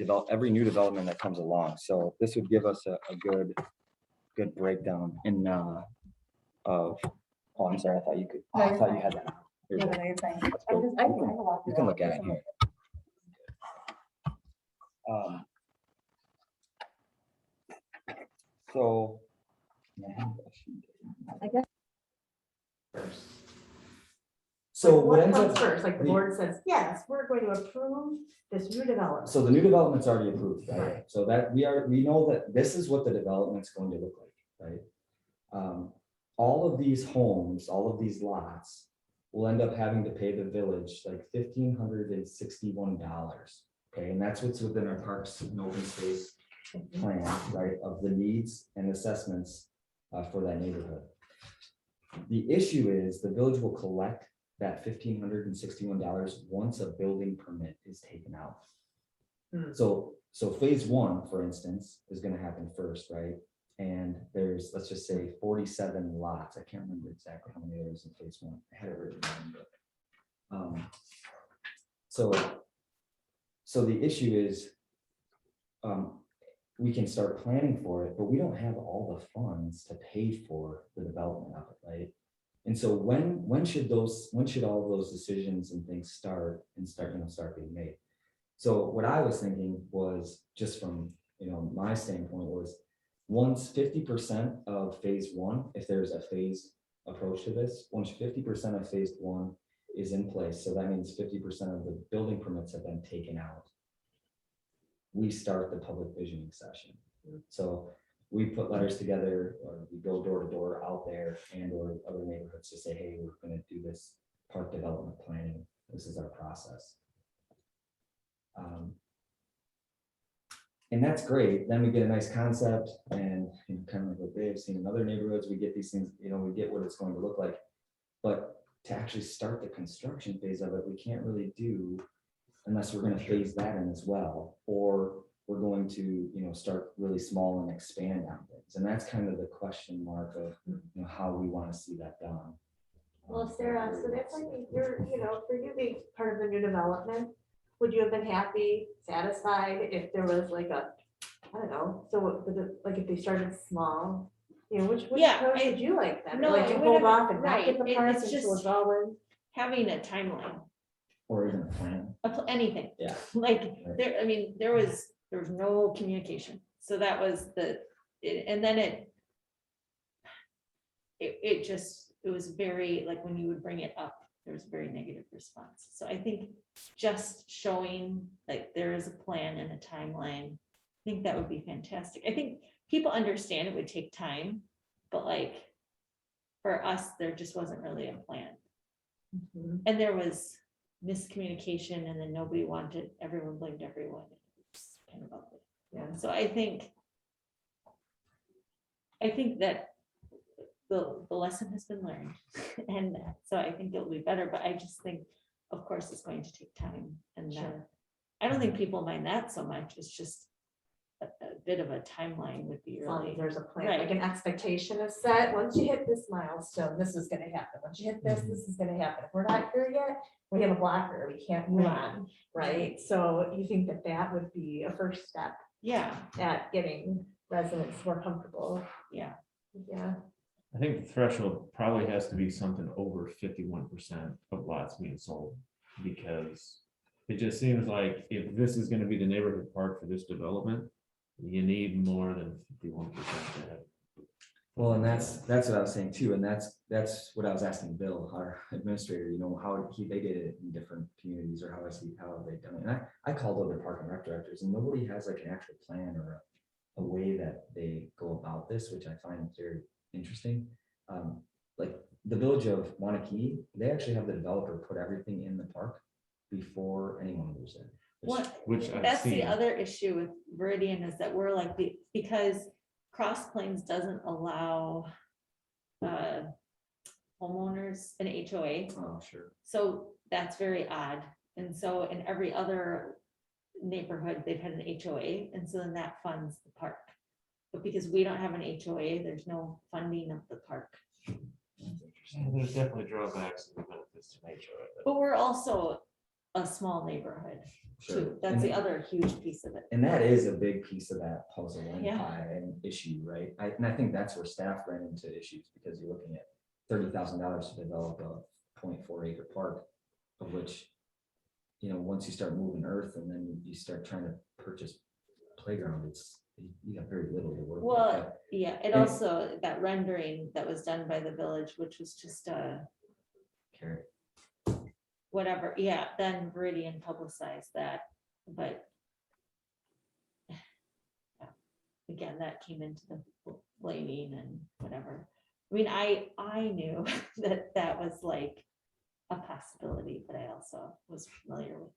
new development that comes along. So this would give us a good breakdown in of. Oh, I'm sorry. I thought you could. No, I you're thought fine. you had that. No, no, you're fine. That's I good. just- I can walk You it can out. look at it here. So. I guess. So Like, what ends comes up, first, like the board says, yes, we're going to approve this new development. so the new development's already approved, right? Right. So that we know that this is what the development's going to look like, right? All of these homes, all of these lots will end up having to pay the village like $1,561. Okay, and that's what's within our parks and open space plan, right, of the needs and assessments for that neighborhood. The issue is the village will collect that $1,561 once a building permit is taken out. So phase one, for instance, is gonna happen first, right? And there's, let's just say 47 lots. I can't remember exactly how many there is in phase one. I had it written down, but so the issue is we can start planning for it, but we don't have all the funds to pay for the development of it, right? And so when should all those decisions and things start being made? So what I was thinking was, just from my standpoint, was once 50% of phase one, if there's a phase approach to this, once 50% of phase one is in place, so that means 50% of the building permits have been taken out, we start the public visioning session. So we put letters together, or we go door to door out there and or other neighborhoods to say, hey, we're going to do this park development planning. This is our process. And that's great. Then we get a nice concept, and kind of like what they've seen in other neighborhoods, we get these things, we get what it's going to look like. But to actually start the construction phase of it, we can't really do unless we're going to phase that in as well, or we're going to, start really small and expand on things. And that's kind of the question mark of, how we want to see that done. Well, Sarah, so that's like, you're, for you being part of the new development, would you have been happy, satisfied if there was like a, I don't know, so what would it, like if they started small, which Yeah, approach would you like then? no, Like to it hold would've- off and not right, get the it- parts it's until just- it's all in? Having a timeline, Or even a plan. anything. Yeah. Like Right. there was no communication. So that was and then it was very, like, when you would bring it up, there was a very negative response. So I think just showing like there is a plan and a timeline, I think that would be fantastic. I think people understand it would take time, but like for us, there just wasn't really a plan. And there was miscommunication, and then nobody wanted, everyone blamed everyone. It's kind of ugly. Yeah. So I think that the lesson has been learned, and so I think it'll be better, but I just think, of course, it's going to take time, and Sure. I don't think people mind that so much. It's just a bit of a timeline would be As long as really, there's a plan, right. like an expectation is set, once you hit this milestone, this is gonna happen, once you hit this, this is gonna happen, if we're not here yet, we have a blocker, we can't move on, right? So you think that would be a first step yeah, at getting residents more comfortable? yeah. Yeah, I think the threshold probably has to be something over 51% of lots being sold, because it just seems like if this is gonna be the neighborhood park for this development, you need more than 51%. Well, and that's what I was saying too, and that's what I was asking Bill, our administrator, how they did it in different communities, or how have they done it. And I called other park and rec directors, and nobody has like an actual plan or a way that they go about this, which I find very interesting. Like the village of Wanakee, they actually have the developer put everything in the park before anyone moves in. Which I've That's the seen. other issue with Viridian, is that we're like because Cross Plains doesn't allow homeowners an HOA. Oh, sure. So that's very odd. And so in every other neighborhood, they've had an HOA, and so then that funds the park. But because we don't have an HOA, there's no funding of the park. Yeah, there's definitely drawbacks and benefits to nature. But we're also a small neighborhood Sure. too. That's And- the other huge piece of it. And that is a big piece of that puzzle and Yeah. pie and issue, right? And I think that's where staff ran into issues, because you're looking at $30,000 to develop a 0.4 acre park, of which, once you start moving earth and then you start trying to purchase playground, you have very little to work with. Well, yeah, and And- also that rendering that was done by the village, which was just Carrot. whatever, yeah, then Viridian publicized that, but yeah, again, that came into the blaming and whatever. I mean, I knew that was like a possibility, but I also was familiar with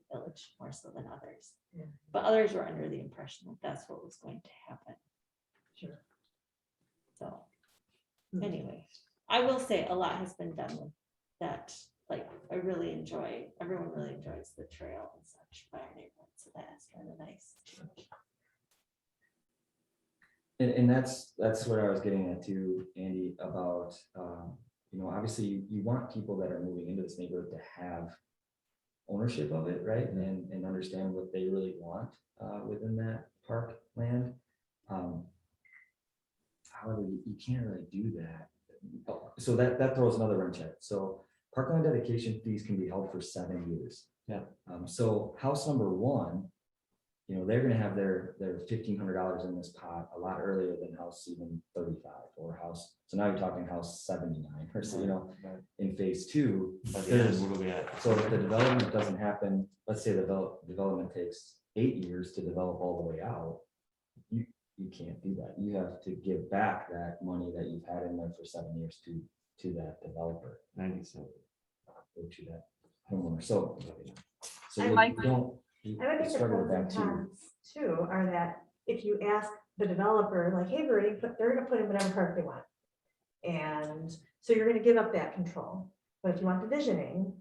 the village more so than others. Yeah. But others were under the impression that that's what was going to happen. Sure. So Hmm. anyway, I will say a lot has been done with that. Like, everyone really enjoys the trail and such by our neighborhood, so that's kind of nice. And that's what I was getting at too, Andy, about, obviously you want people that are moving into this neighborhood to have ownership of it, right? And understand what they really want within that park land. However, you can't really do that. So that throws another wrench at it. So parkland dedication fees can be held for 7 years. Yeah. So house number one, they're gonna have their $1,500 in this pot a lot earlier than house even 35 or house. So now you're talking house 79 or so, in phase two. By the end, what are we at? So if the development doesn't happen, let's say the development takes 8 years to develop all the way out, you can't do that. You have to give back that money that you've had in there for 7 years to that developer, 97. or to that homeowner. So I you like- don't. I would think the pros and cons too are that if you ask the developer, like, hey, they're gonna put in whatever park they want. And so you're gonna give up that control. But if you want divisioning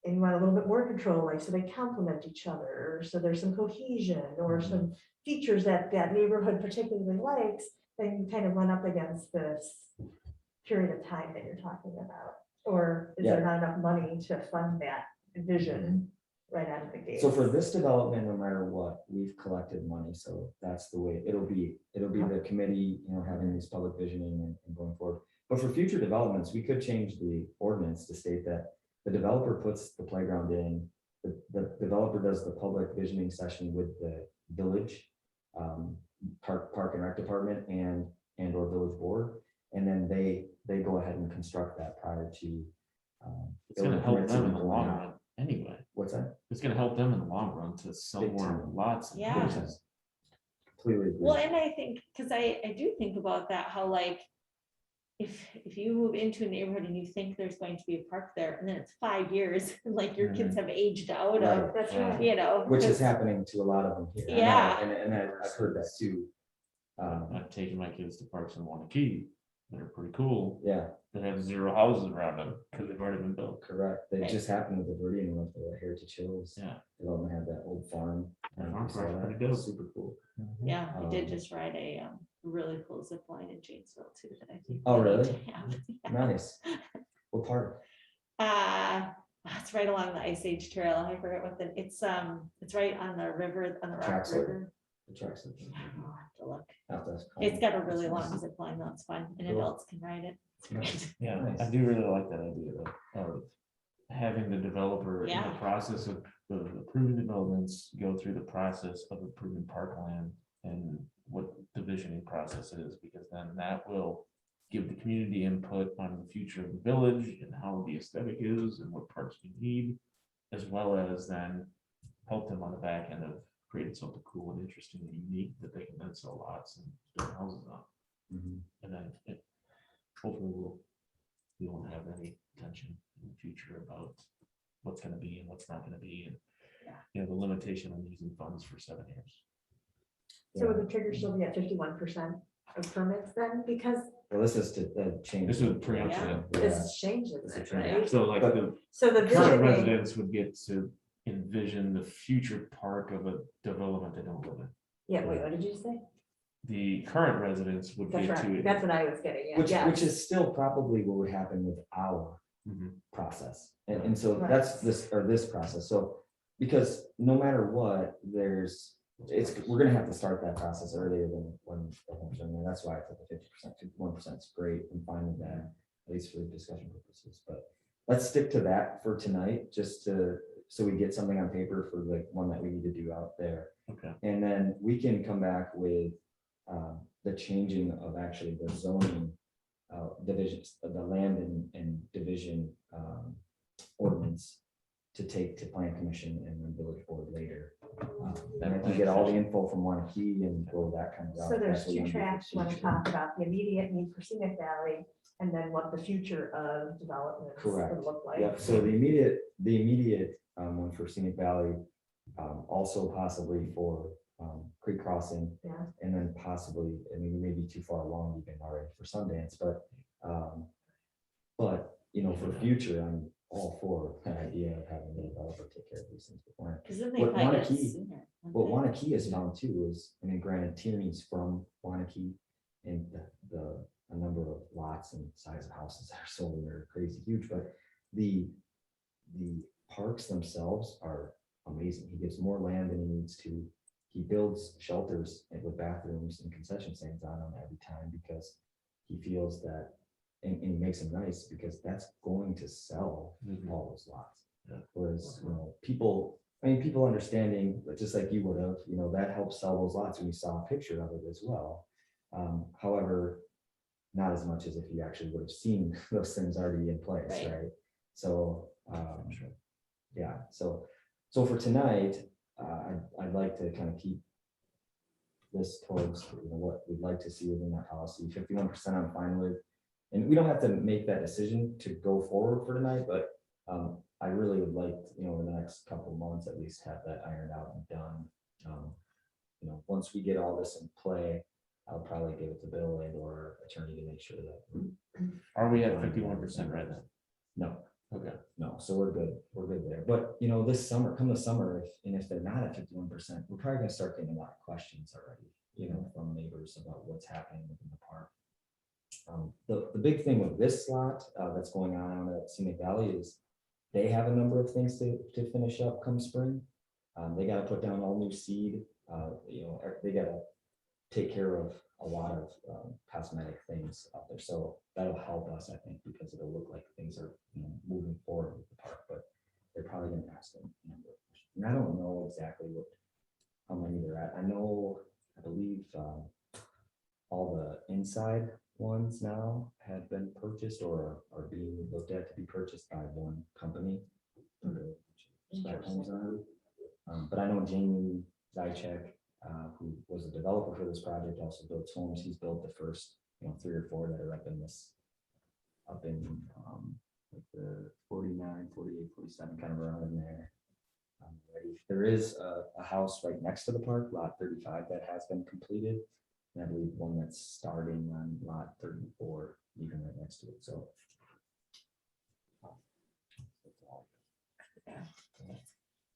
and you want a little bit more control, like, so they complement each other, or so there's some cohesion or some features that that neighborhood particularly likes, then you kind of run up against this period of time that you're talking about. Or is there not enough money to fund that vision right out of the gate? So for this development, no matter what, we've collected money, so that's the way it'll be the committee, having this public visioning and going forward. But for future developments, we could change the ordinance to state that the developer puts the playground in, the developer does the public visioning session with the village, park and rec department and or village board, and then they go ahead and construct that prior to. It's gonna help permits them in even the going long out. run anyway. What's that? It's gonna help them in the long run to sell Big more time. lots. and Yeah. houses. Completely agree. Well, and I think, because I do think about that, how like, if you move into a neighborhood and you think there's going to be a park there, and then it's 5 years, and like your kids have aged out of, Right. That's right. Which is 'cause- happening to a lot of them here. I know, Yeah. And I've heard that too. I've taken my kids to parks in Wanakee. They're pretty cool. Yeah, They have 0 houses around them because they've already been built. correct. They Right. just happened with the Viridian with the Heritage Hills. Yeah. Development had that old farm. That I farm saw farm's that. pretty dope. Super cool. Yeah, I did Um, just ride a really cool zip line in Janesville too. That I think Oh, we need really? to have. Yeah. Nice. What part? It's right along the Ice Age Trail. I forget what it's right on the river, on the Rock Tracks it. River. The tracks. I'll have to look. Out It's got a really long zip line, that's fun, and Cool. adults can ride it. It's great. Yeah, Nice. I do really like that idea of having the developer in Yeah. the process of the approving developments, go through the process of approving parkland and what the visioning process is, because then that will give the community input on the future of the village and how the aesthetic is and what parks we need, as well as then help them on the back end of creating something cool and interesting and unique that they can then sell lots and build houses on. Mhm. And then hopefully we won't have any tension in the future about what's gonna be and what's not gonna be, and the limitation on using funds for 7 years. So would the trigger still be at 51% of permits then? Because Well, this is to change. This would preempt Yeah. it. this changes It's a it, change. right? So like the So the current visioning, residents would get to envision the future park of a development they don't live in. yeah, wait, what did you say? The current residents would That's get right, to. that's what I was getting at, Which yeah. is still probably what would happen with our Mhm. process. And so Right. that's this process. So, because no matter what, we're gonna have to start that process earlier than when the homes are in there. That's why it's at the 50%, 51% is great. I'm fine with that, at least for discussion purposes, but let's stick to that for tonight, so we get something on paper for the one that we need to do out there. Okay. And then we can come back with the changing of actually the zoning divisions, the land and division ordinance to take to plan commission and then village board later. Then I can get all the info from Wanakee and go that kind of route. So there's That's what two we wanna do for tracks, you want to future. talk about the immediate need for scenic valley, and then what the future of development Correct. would look like. Yep, so the immediate one for Scenic Valley, also possibly for Creek Crossing, Yeah, and then possibly, I mean, we may be too far along even already for Sundance, but, you know, for future, I'm all for the idea of having the developer take care of these things before. Because then they What find it Wanakee- sooner. What Wanakee has found too is, I mean, granted, Tierney's from Wanakee, and a number of lots and size of houses that are sold are crazy huge, but the parks themselves are amazing. He gives more land than he needs to. He builds shelters with bathrooms and concession stands on them every time because he feels that, and he makes them nice because that's going to sell all those lots. Yeah. Whereas, you know, people understanding, but just like you would have, you know, that helps sell those lots when you saw a picture of it as well. However, not as much as if you actually would have seen those things already in place, Right. right? So, yeah, so for tonight, I'd like to kind of keep this towards, you know, what we'd like to see within that policy. 51% I'm fine with. And we don't have to make that decision to go forward for tonight, but I really would like, you know, in the next couple of months, at least have that ironed out and done. You know, once we get all this in play, I'll probably give it to Bill and or attorney to make sure that. Are we at 51% right now? No, Okay. no, so we're good there. But, you know, this summer, come the summer, if they're not at 51%, we're probably gonna start getting a lot of questions already, you know, from neighbors about what's happening within the park. The big thing with this lot that's going on at Scenic Valley is they have a number of things to finish up come spring. They gotta put down all new seed, you know, they gotta take care of a lot of cosmetic things out there. So that'll help us, I think, because it'll look like things are, you know, moving forward with the park, but they're probably gonna ask them a number of questions. And I don't know exactly how many they're at. I believe all the inside ones now have been purchased or are being looked at to be purchased by one company. But I know Jamie Zychek, who was a developer for this project, also builds homes. He's built the first, you know, 3 or 4 that are up in like the 49, 48, 47 kind of around in there. There is a house right next to the park, lot 35, that has been completed. And I believe one that's starting on lot 34, even right next to it, so. Yeah.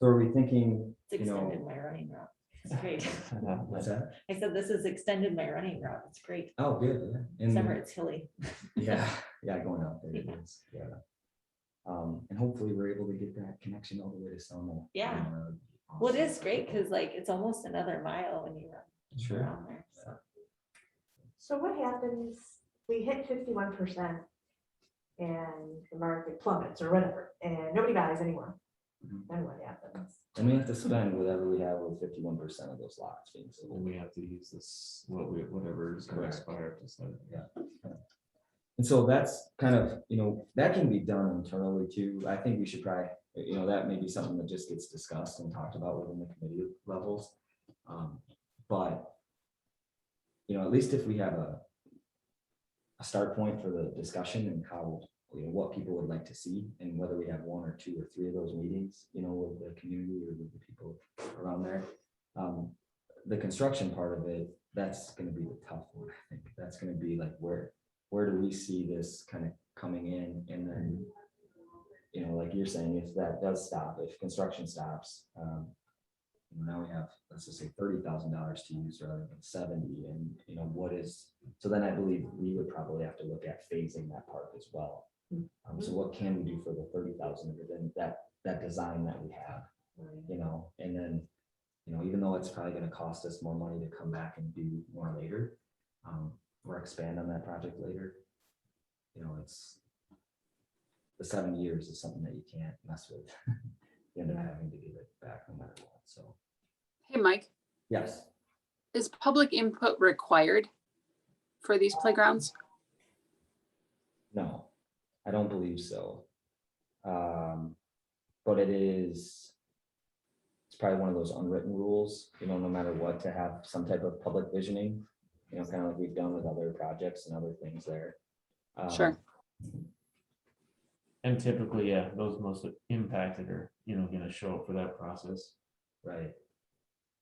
So are we thinking, It's you know, extended my running route. It's great. what's that? I said, this has extended my running route. It's great. Oh, good, yeah. And- Summer, it's hilly. Yeah, going out there, it is, yeah. And hopefully we're able to get that connection all the way to Selma. Yeah. Well, it is great because like it's almost another mile when you run Sure. around there. So. so what happens, we hit 51% and the market plummets or whatever, and nobody buys anymore. Mhm. Then what happens? And we have to spend whatever we have with 51% of those lots being So sold. we have to use this, whatever is going to Correct. expire to send. And so that's kind of, you know, that can be done internally too. I think we should probably, you know, that may be something that just gets discussed and talked about within the committee levels. But, you know, at least if we have a start point for the discussion and how, you know, what people would like to see and whether we have 1 or 2 or 3 of those meetings, you know, with the community or with the people around there. The construction part of it, that's going to be the tough one. I think that's going to be like, where do we see this kind of coming in? And then, you know, like you're saying, if that does stop, if construction stops, you know, now we have, let's just say $30,000 to use rather than 70. And, you know, so then I believe we would probably have to look at phasing that park as well. So what can we do for the 30,000 within that design that we have, you know, and then, you know, even though it's probably going to cost us more money to come back and do more later, or expand on that project later, you know, it's the 7 years is something that you can't mess with. You end up having to give it back no matter what, so. Hey, Mike, Yes, Is public input required for these playgrounds? no, I don't believe so. But it's probably one of those unwritten rules, no matter what, to have some type of public visioning, kind of like we've done with other projects and other things there. Sure. And typically, yeah, those most impacted are, gonna show up for that process. Right.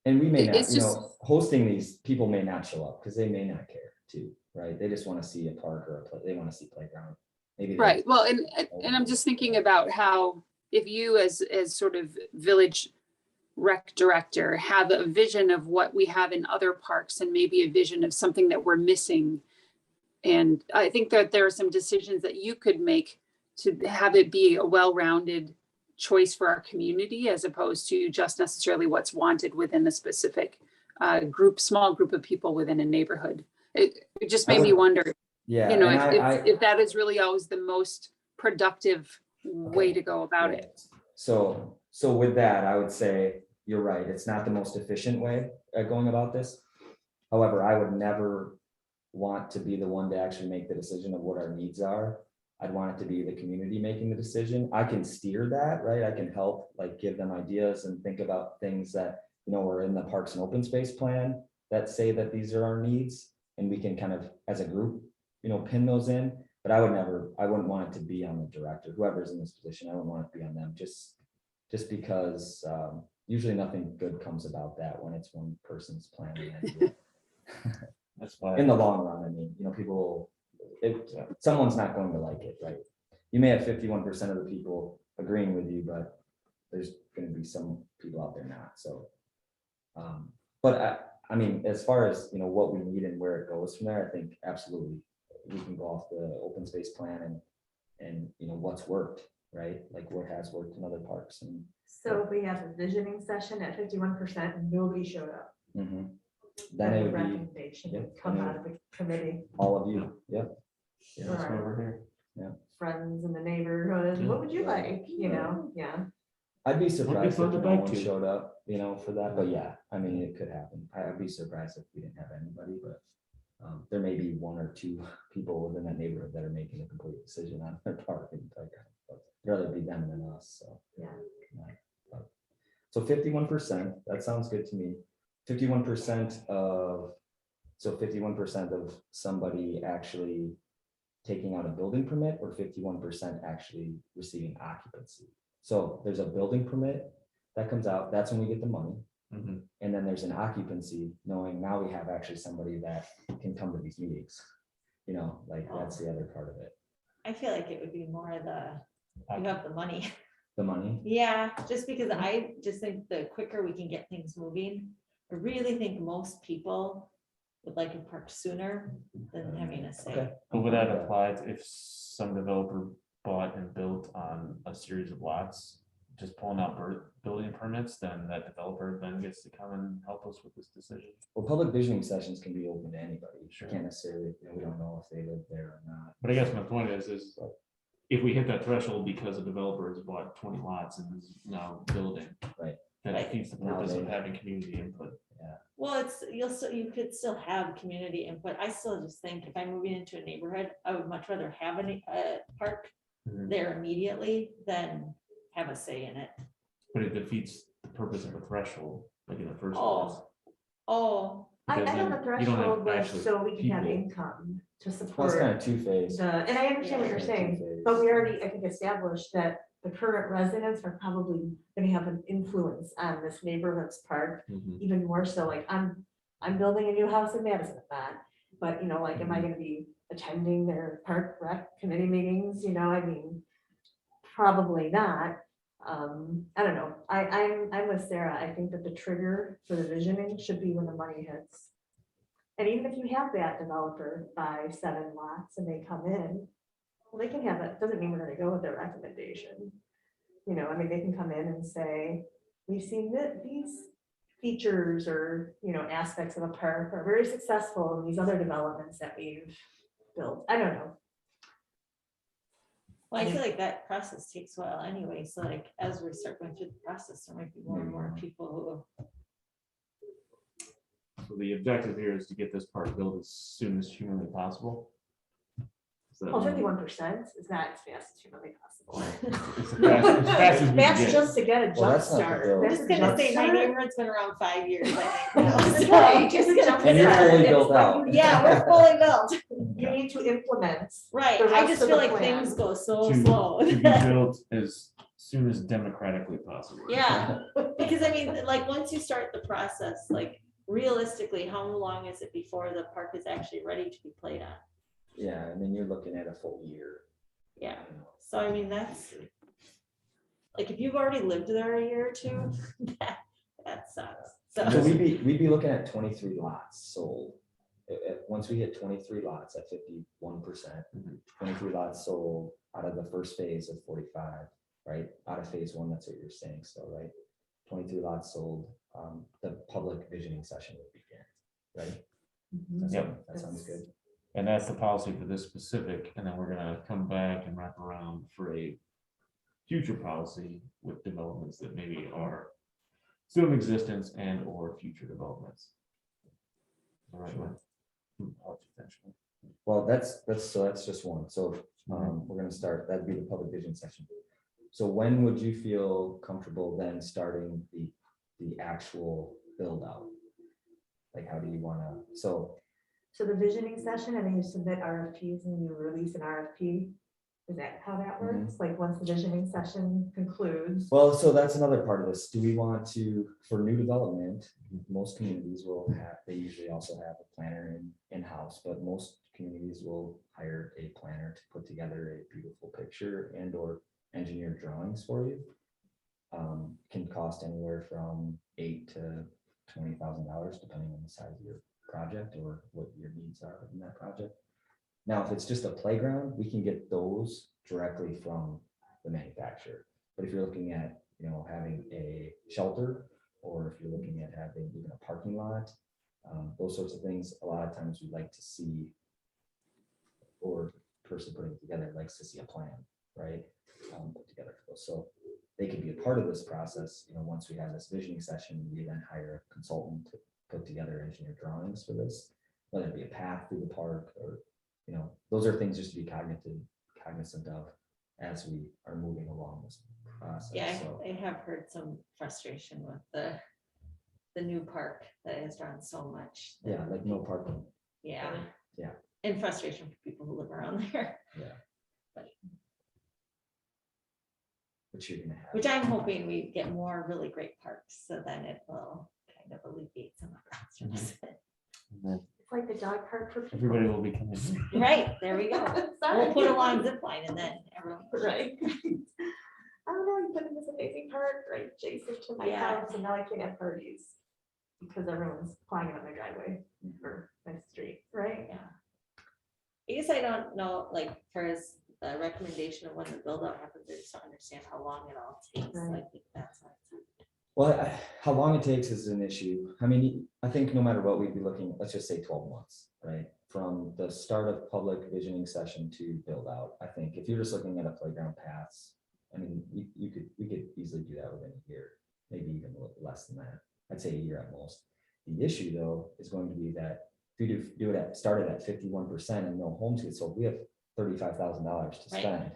And we may not, It's just- hosting these, people may not show up because they may not care too, right? They just want to see a park or they want to see playground. Maybe. Right. Well, and I'm just thinking about how if you as sort of village rec director have a vision of what we have in other parks and maybe a vision of something that we're missing. And I think that there are some decisions that you could make to have it be a well-rounded choice for our community as opposed to just necessarily what's wanted within a specific small group of people within a neighborhood. It just made me wonder, Yeah. if that is really always the most productive way to go about it. So with that, I would say, you're right. It's not the most efficient way of going about this. However, I would never want to be the one to actually make the decision of what our needs are. I'd want it to be the community making the decision. I can steer that, right? I can help, like, give them ideas and think about things that, are in the parks and open space plan that say that these are our needs. And we can kind of, as a group, pin those in, but I wouldn't want it to be on the director, whoever's in this position. I wouldn't want it to be on them just because usually nothing good comes about that when it's one person's planning. That's why. In the long run, I mean, people, someone's not going to like it, right? You may have 51% of the people agreeing with you, but there's going to be some people out there not. So, but I mean, as far as, what we need and where it goes from there, I think absolutely we can go off the open space plan and what's worked, right? Like what has worked in other parks. And So if we have a visioning session at 51% and nobody showed up, then then it a would be recommendation would come out of the committee, all of you. Yep. Yeah, that's why we're here. friends in the neighborhood, what would you like, yeah. I'd be surprised fun if to no bike one to. showed up, for that, but yeah, I mean, it could happen. I'd be surprised if we didn't have anybody, but there may be one or two people within that neighborhood that are making a complete decision on their park and playground, but I'd rather be them than us, so. Yeah. So 51%, that sounds good to me. 51% of 51% of somebody actually taking out a building permit, or 51% actually receiving occupancy. So there's a building permit that comes out, that's when we get the money. Mhm. And then there's an occupancy, knowing now we have actually somebody that can come to these meetings. That's the other part of it. I feel like it would be more you have the money. The money. Yeah, just because I just think the quicker we can get things moving, I really think most people would like a park sooner than having a say. Okay. But would that apply to if some developer bought and built on a series of lots, just pulling out building permits, then that developer then gets to come and help us with this decision? Well, public visioning sessions can be open to anybody. Sure. Can't necessarily, we don't know if they live there or not. But I guess my point is if we hit that threshold because a developer has bought 20 lots and is now building. Right. That Right. defeats the purpose of having community input. Well, you could still have community input. I still just think if I'm moving into a neighborhood, I would much rather have a park Mhm. there immediately than have a say in it. But it defeats the purpose of a threshold, like in the first place. Oh, I Because know then the you don't have threshold was actually so we can have people. income to Well, it's support kind of two-phase. and I understand what you're Yeah. saying, but we already, I think, established that the current residents are probably gonna have an influence on this neighborhood's park, Mhm. even more so, like, I'm building a new house in Madison at that, but, am I gonna be attending their park rec committee meetings, I mean, probably not. I don't know, I'm with Sarah, I think that the trigger for the visioning should be when the money hits. And even if you have that developer buy 7 lots and they come in, well, they can have it, doesn't mean we're gonna go with their recommendation. I mean, they can come in and say, we've seen that these features or, aspects of a park are very successful in these other developments that we've built. I don't know. well, I feel like that process takes a while anyway. So like, as we start going through the process, there might be more and more people who So the objective here is to get this park built as soon as humanly possible. So Well, 51% is not as fast as humanly possible. it's as fast as we can That's get. just to get a Well, jump that's not the start. bill. I'm That's just the gonna jump say my start. neighborhood's been around 5 years, I think. That's now. right, just a jump And you're start. fully It's built what out. you Yeah, need. we're fully built. You need to implement. Right, The I rest just of feel the like plan. things go so To slow. be built as soon as democratically possible. Yeah, because I mean, like, once you start the process, like, realistically, how long is it before the park is actually ready to be played on? Yeah, I mean, you're looking at a full year. Yeah, so I mean, that's, like, if you've already lived there a year or two, that sucks. So So, we'd be looking at 23 lots sold. Once we hit 23 lots at 51%, 23 lots sold out of the first phase of 45, right? Out of phase one, that's what you're saying, so, right? 23 lots sold, the public visioning session would begin, right? Yep. That sounds good. And that's the policy for this specific, and then we're gonna come back and wrap around for a future policy with developments that maybe are still in existence and or future developments. All right. Well, that's just one. So we're gonna start, that'd be the public vision session. So when would you feel comfortable then starting the actual build out? Like, how do you wanna, So the visioning session, and then you submit RFPs and you release an RFP. Is that how that works? Like, once the visioning session concludes? well, so that's another part of this. Do we want to, for new development, most communities will have, they usually also have a planner in-house, but most communities will hire a planner to put together a beautiful picture and or engineered drawings for you. Can cost anywhere from $8,000 to $20,000, depending on the size of your project or what your needs are in that project. Now, if it's just a playground, we can get those directly from the manufacturer. But if you're looking at, having a shelter, or if you're looking at having even a parking lot, those sorts of things, a lot of times we like to see, or person putting it together likes to see a plan, right? Put together for those. So they can be a part of this process. Once we have this visioning session, we then hire a consultant to put together engineered drawings for this, whether it be a path through the park or, those are things just to be cognizant of as we are moving along this process. yeah, So, I have heard some frustration with the new park that has drawn so much. that- yeah, like no parking. Yeah. Yeah. And frustration for people who live around there, Which you're gonna have. which I'm hoping we get more really great parks, so then it will kind of alleviate some of the stress. It's like the dog park for people. Everybody will be coming. Right, there we go. Sorry. We'll put a long zip line and then everyone. Right. I don't know, you put in this amazing park right adjacent to my Yeah. house, and now I can't have parties because everyone's flying on my driveway or my street, right? Yeah. I guess I don't know, like, for as the recommendation of when the build out happens, I just don't understand how long it all takes, Right. like, that's why. Well, how long it takes is an issue. I mean, I think no matter what, we'd be looking, let's just say 12 months, right? From the start of public visioning session to build out. I think if you're just looking at a playground paths, I mean, we could easily do that within a year, maybe even a little less than that. I'd say a year at most. The issue though is going to be that if you do it started at 51% and no homes get sold, we have $35,000 to Right. spend.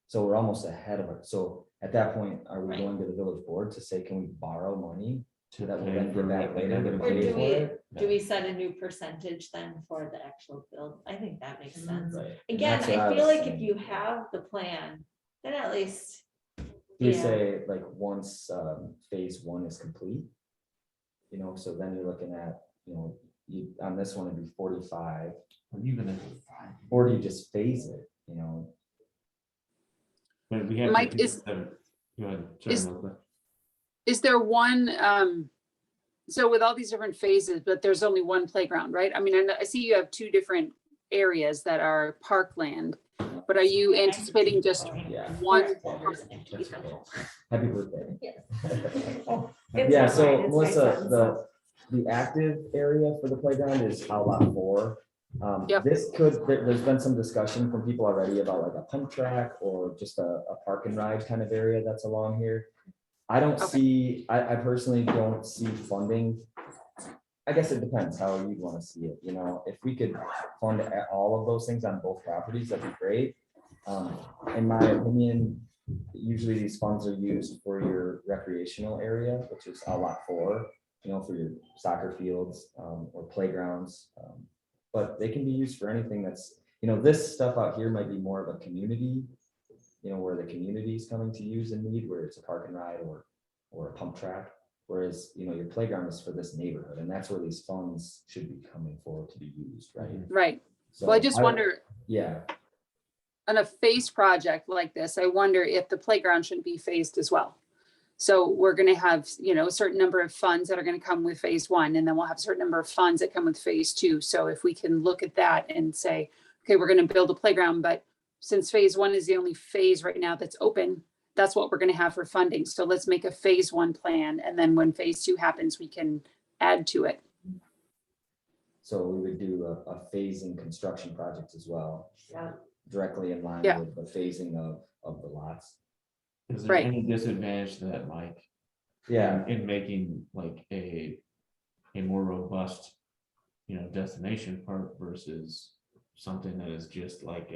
So we're almost ahead of it. So at that point, are we Right. going to the village board to say, can we borrow money To that will pay then for get back what later? another to Or pay do for we, it? do we set a new percentage then for the actual build? I think that makes sense. Right. And Again, that's what I feel was like if saying. you have the plan, then at least, We yeah. say like once phase one is complete. So then you're looking at, you, on this one, it'd be 45, Or even if. or do you just phase it, But we have. Mike, to- is- Go ahead. Sorry, is- Melissa. Is there one, so with all these different phases, but there's only one playground, right? I mean, I see you have two different areas that are parkland, but are you anticipating just Yeah. one? That's okay. Happy birthday. It's Yeah, my so son, it's my Melissa, son, so- the active area for the playground is Lot 4. Yep. There's been some discussion from people already about like a pump track or just a park and ride kind of area that's along here. I don't Okay. see, I personally don't see funding. I guess it depends how you'd want to see it, you know, if we could fund all of those things on both properties, that'd be great. In my opinion, usually these funds are used for your recreational area, which is a lot for, you know, for your soccer fields, or playgrounds. But they can be used for anything that's, you know, this stuff out here might be more of a community, you know, where the community is coming to use and need, where it's a park and ride or a pump track. Whereas, you know, your playground is for this neighborhood, and that's where these funds should be coming forward to be used, right? Right. So Well, I just wonder, Yeah, on a phased project like this, I wonder if the playground shouldn't be phased as well. So we're going to have, you know, a certain number of funds that are going to come with phase one, and then we'll have a certain number of funds that come with phase two. So if we can look at that and say, okay, we're going to build a playground, but since phase one is the only phase right now that's open, that's what we're going to have for funding. So let's make a phase one plan. And then when phase two happens, we can add to it. so we would do a phasing construction project as well, Yeah. directly in line Yeah. with the phasing of the lots. Is there Right. any disadvantage to that, Mike? Yeah, In making like a more robust, you know, destination park versus something that is just like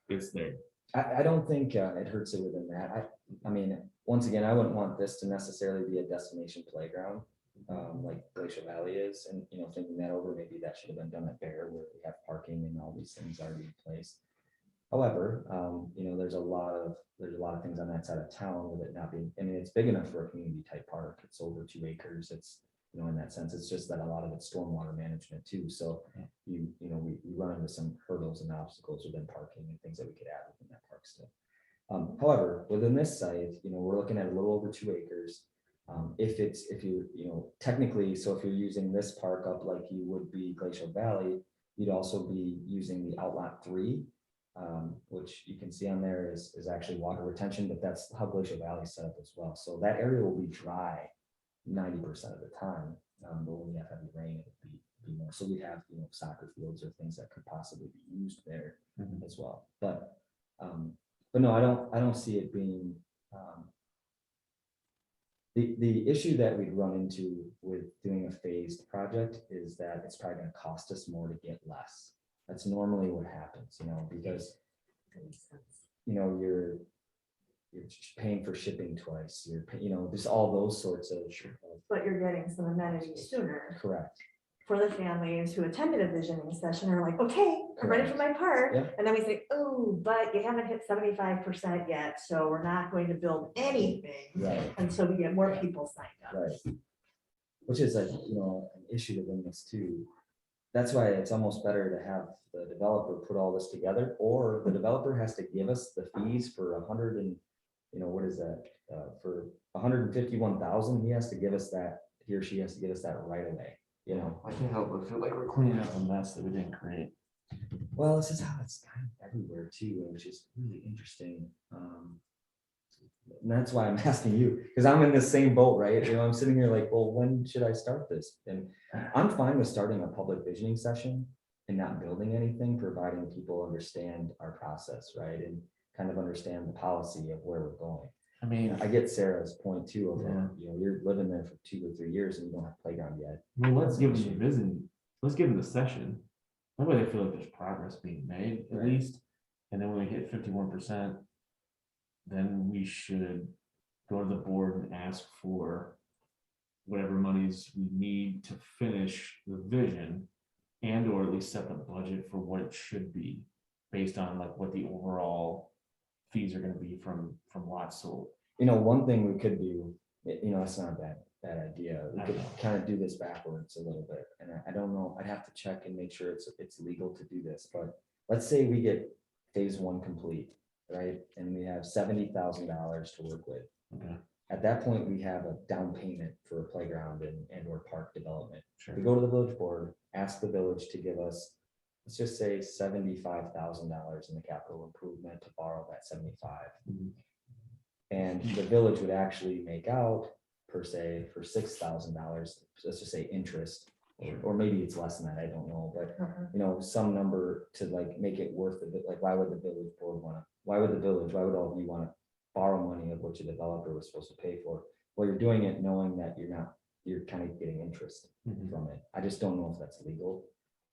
it's there. I don't think it hurts it within that. I mean, once again, I wouldn't want this to necessarily be a destination playground, like Glacier Valley is, and, you know, thinking that over, maybe that should have been done at Bear, where we have parking and all these things already in place. However, you know, there's a lot of things on that side of town with it not being, I mean, it's big enough for a community type park. It's over 2 acres. It's, you know, in that sense, it's just that a lot of it's stormwater management too. So you know, we run into some hurdles and obstacles within parking and things that we could add within that park still. However, within this site, you know, we're looking at a little over 2 acres. If you know, technically, so if you're using this park up like you would be Glacial Valley, you'd also be using the outlot 3, which you can see on there is actually water retention, but that's how Glacial Valley is set up as well. So that area will be dry 90% of the time, but when you have heavy rain, it would be more. So we have, you know, soccer fields or things that could possibly be used there as well. But no, I don't see it being the issue that we'd run into with doing a phased project is that it's probably going to cost us more to get less. That's normally what happens, you know, because, you know, you're paying for shipping twice, you know, there's all those sorts of. But you're getting some amenities sooner. Correct. For the families who attended a visioning session are like, okay, I'm ready for my part. Yeah. And then we say, oh, but you haven't hit 75% yet, so we're not going to build anything. Right. And so we get more people signed up. Right. Which is a, you know, an issue within this too. That's why it's almost better to have the developer put all this together, or the developer has to give us the fees for 100 and, you know, what is that? For 151,000, he has to give us that, he or she has to give us that right away, you know? I can't help but feel like we're cleaning up a mess that we didn't create. Well, this is how it's kind of everywhere too, which is really interesting. And that's why I'm asking you, because I'm in the same boat, right? You know, I'm sitting here like, well, when should I start this? And I'm fine with starting a public visioning session and not building anything, providing people understand our process, right? And kind of understand the policy of where we're going. I mean, I get Sarah's point too of, Yeah. you know, you're living there for 2 or 3 years and you don't have a playground yet. well, let's give them the visit. Let's give them the session. That way they feel like there's progress being made at Right. least. And then when we hit 51%, then we should go to the board and ask for whatever monies we need to finish the vision, and or at least set the budget for what it should be based on like what the overall fees are going to be from lots sold. You know, one thing we could do, you know, it's not a bad idea. We I could know. kind of do this backwards a little bit. And I don't know, I'd have to check and make sure it's legal to do this, but let's say we get phase 1 complete, right? And we have $70,000 to work with. Okay, At that point, we have a down payment for a playground and or park development. sure. We go to the village board, ask the village to give us, let's just say $75,000 in the capital improvement to borrow that 75. Mhm. And the village would actually make out per se for $6,000, let's just say interest, or maybe it's less than that, I don't know, but you know, some number to like make it worth it. Like, why would the village board why would all of you want to borrow money of what your developer was supposed to pay for? Well, you're doing it knowing that you're not you're kind of getting interest Mhm. from it. I just don't know if that's legal.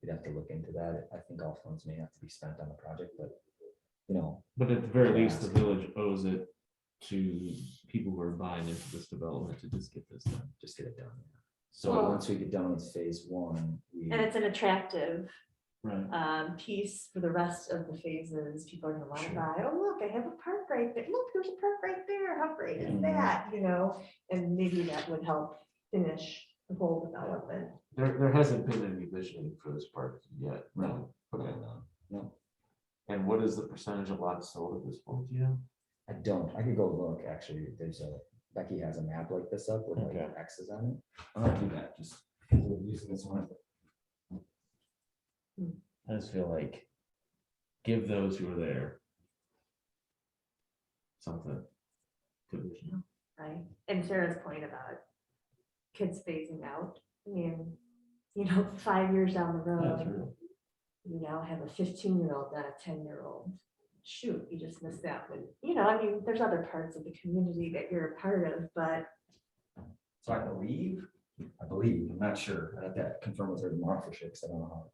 We'd have to look into that. I think all funds may have to be spent on the project, but, you know, But at the very least, the Yeah. village owes it to people who are buying into this development to just get this done. just get it done. So, So once we get done with phase one, And it's an attractive right, piece for the rest of the phases. People are gonna wanna Sure. buy, oh, look, I have a park right there. Look, there's a park right there. How great is Mhm. that? You know, and maybe that would help finish the whole development. there hasn't been any visioning for this park yet. No. Okay, No, and what is the percentage of lots sold at this point, do you know? I don't. I could go look, actually. Becky has a map like this up with like Okay. X's on it. I'll do that, just because we're using this one. I just feel like give those who are there something to vision. Right, and Sarah's point about kids phasing out, I mean, you know, 5 years down the Yeah, it's road, real. you now have a 15-year-old, not a 10-year-old. Shoot, you just missed that one. You know, I mean, there's other parts of the community that you're a part of, but So I believe, I'm not sure. I have to confirm with her tomorrow for sure, because I don't know how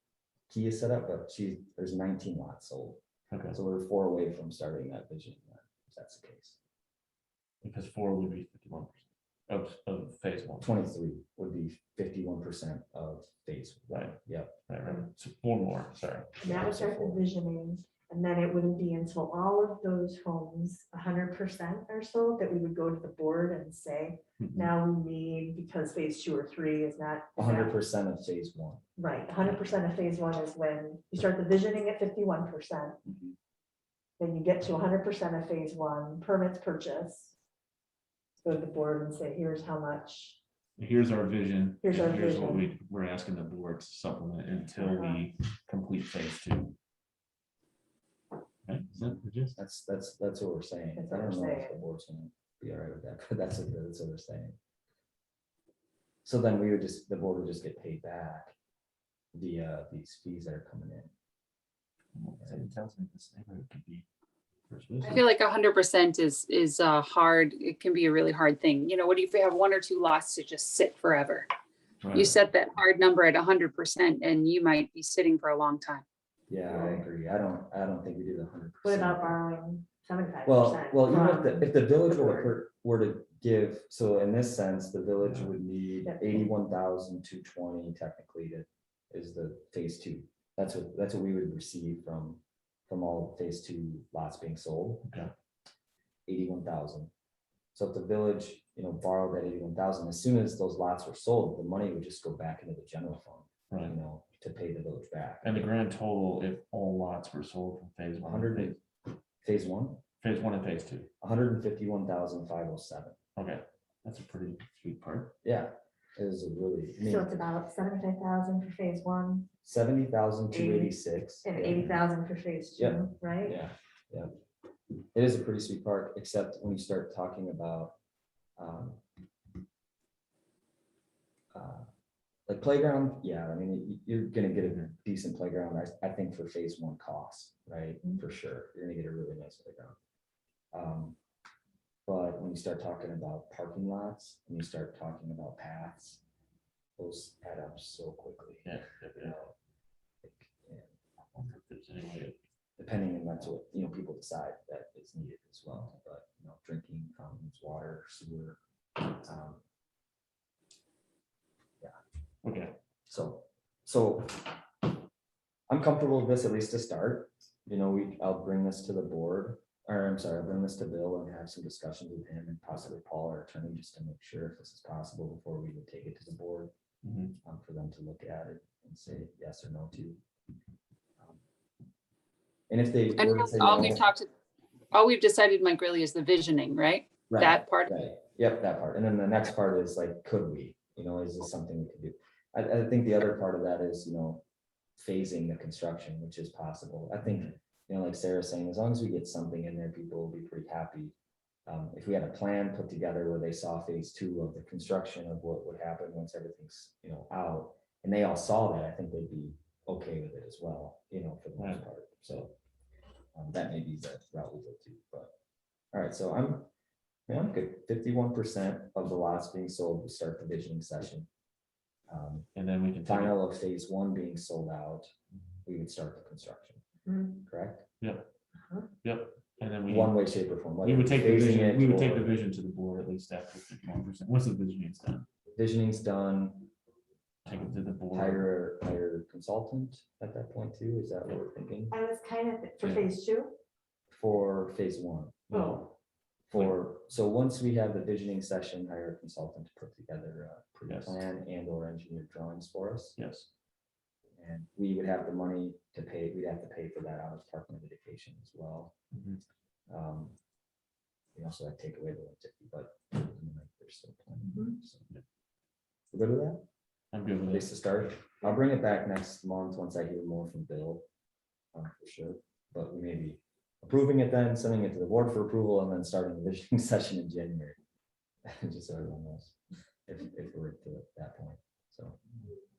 key is set up, but there's 19 lots sold. Okay, So we're 4 away from starting that vision, if that's the case. because 4 would be 51% of phase 1. 23 would be 51% of phase one. Right. Yep. Right. So 4 more, sorry. and that would start the visioning. And then it wouldn't be until all of those homes, 100% or so, that we would go to the board and say, Mhm. now we need, because phase 2 or 3 is not. 100% of phase one. Right, 100% of phase 1 is when you start the visioning at 51%. Mhm. Then you get to 100% of phase 1, permits purchase. Go to the board and say, here's how much. Here's our vision. Here's our and what vision. we're asking the board to supplement until we complete phase 2. Okay, is that the gist? That's what we're saying. That's I what don't we're know if the saying. board's gonna be all right with that, but that's what we're saying. So then the board would just get paid back these fees that are coming in. It tells me this neighborhood could be. I feel like 100% is hard. It can be a really hard thing. You know, what if you have 1 or 2 lots to just sit forever? You Right. set that hard number at 100% and you might be sitting for a long time. Yeah, I agree. I don't think we do the 100%. What about borrowing 75%? Well, even from if the village the were to give, so in this sense, the village Yeah. would need Yeah. 81,220 technically is the phase 2. That's what we would receive from all phase 2 lots being sold. Okay. 81,000. So if the village, borrowed that 81,000, as soon as those lots were sold, the money would just go back into the general fund, Right. to pay the village back. And the grand total, if all lots were sold from phase 1, 100. Phase 1, phase 1 and phase 2. 151,507. Okay, that's a pretty sweet part. Yeah, it is a really, So it's about 75,000 for phase 1 70,286. and 80,000 for phase 2, Yeah. right? Yeah. It is a pretty sweet park, except when you start talking about like playground, yeah, I mean, you're gonna get a decent playground, I think for phase 1 costs, right? Mhm. For sure, you're gonna get a really nice playground. But when you start talking about parking lots, and you start talking about paths, those add up so quickly. Yeah. you know, like, and I wonder if there's any way depending on that's what, people decide that is needed as well, but, drinking fountains, water, sewer. Okay, So I'm comfortable with this, at least to start, I'll bring this to the board, or I'm sorry, I'll bring this to Bill and have some discussions with him and possibly Paul, our attorney, just to make sure if this is possible before we would take it to the board. Mhm. For them to look at it and say yes or no to. And if they. And were to say all no- we've decided, Mike, really is the visioning, right? Right, That part. right. Yep, that part. And then the next part is like, could we, is this something we could do? I think the other part of that is, phasing the construction, which is possible. I think, like Sarah's saying, as long as we get something in there, people will be pretty happy. If we had a plan put together where they saw phase 2 of the construction of what would happen once everything's, out, and they all saw that, I think they'd be okay with it as well, for the most Right. part. So that may be the route we go to, but, all right, so I'm Yeah, good. 51% of the lots being sold will start the visioning session. And then we can take it. Final of phase one being sold out, we would start the construction, correct? Yep. And then One way, shape or form. we whether would take the phasing vision, it we would take or- the vision to the board at least after 51%. Once the visioning is done, Visioning's done, take it to the board. hire a consultant at that point too, is that what we're thinking? I was kind of for Yeah. phase two. For phase one, Oh, so once we have the visioning session, hire a consultant to put together a Yes. pre-plan and or engineered drawings for us. Yes, And we would have the money to pay, we'd have to pay for that out of park mitigation as well. Mhm. We also have to take away the 150, but I mean, like, there's still plenty. Mhm. So, you good with that? I'm good with Place it. to start. I'll bring it back next month once I hear more from Bill. For sure, but we may be approving it then, sending it to the board for approval and then starting the visioning session in January. Just so everyone knows, if we're to that point, so.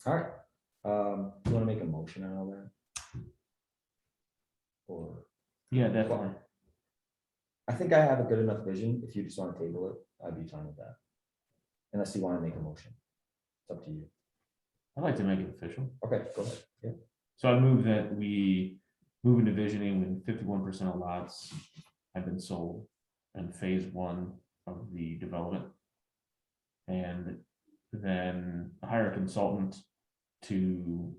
All right, you want to make a motion on all that? Or, Yeah, definitely. I think I have a good enough vision, if you just want to table it, I'd be fine with that. Unless you want to make a motion, it's up to you. I'd like to make it official. Okay, go ahead, yeah. So I move that we move into visioning when 51% of lots have been sold in phase one of the development. And then hire a consultant to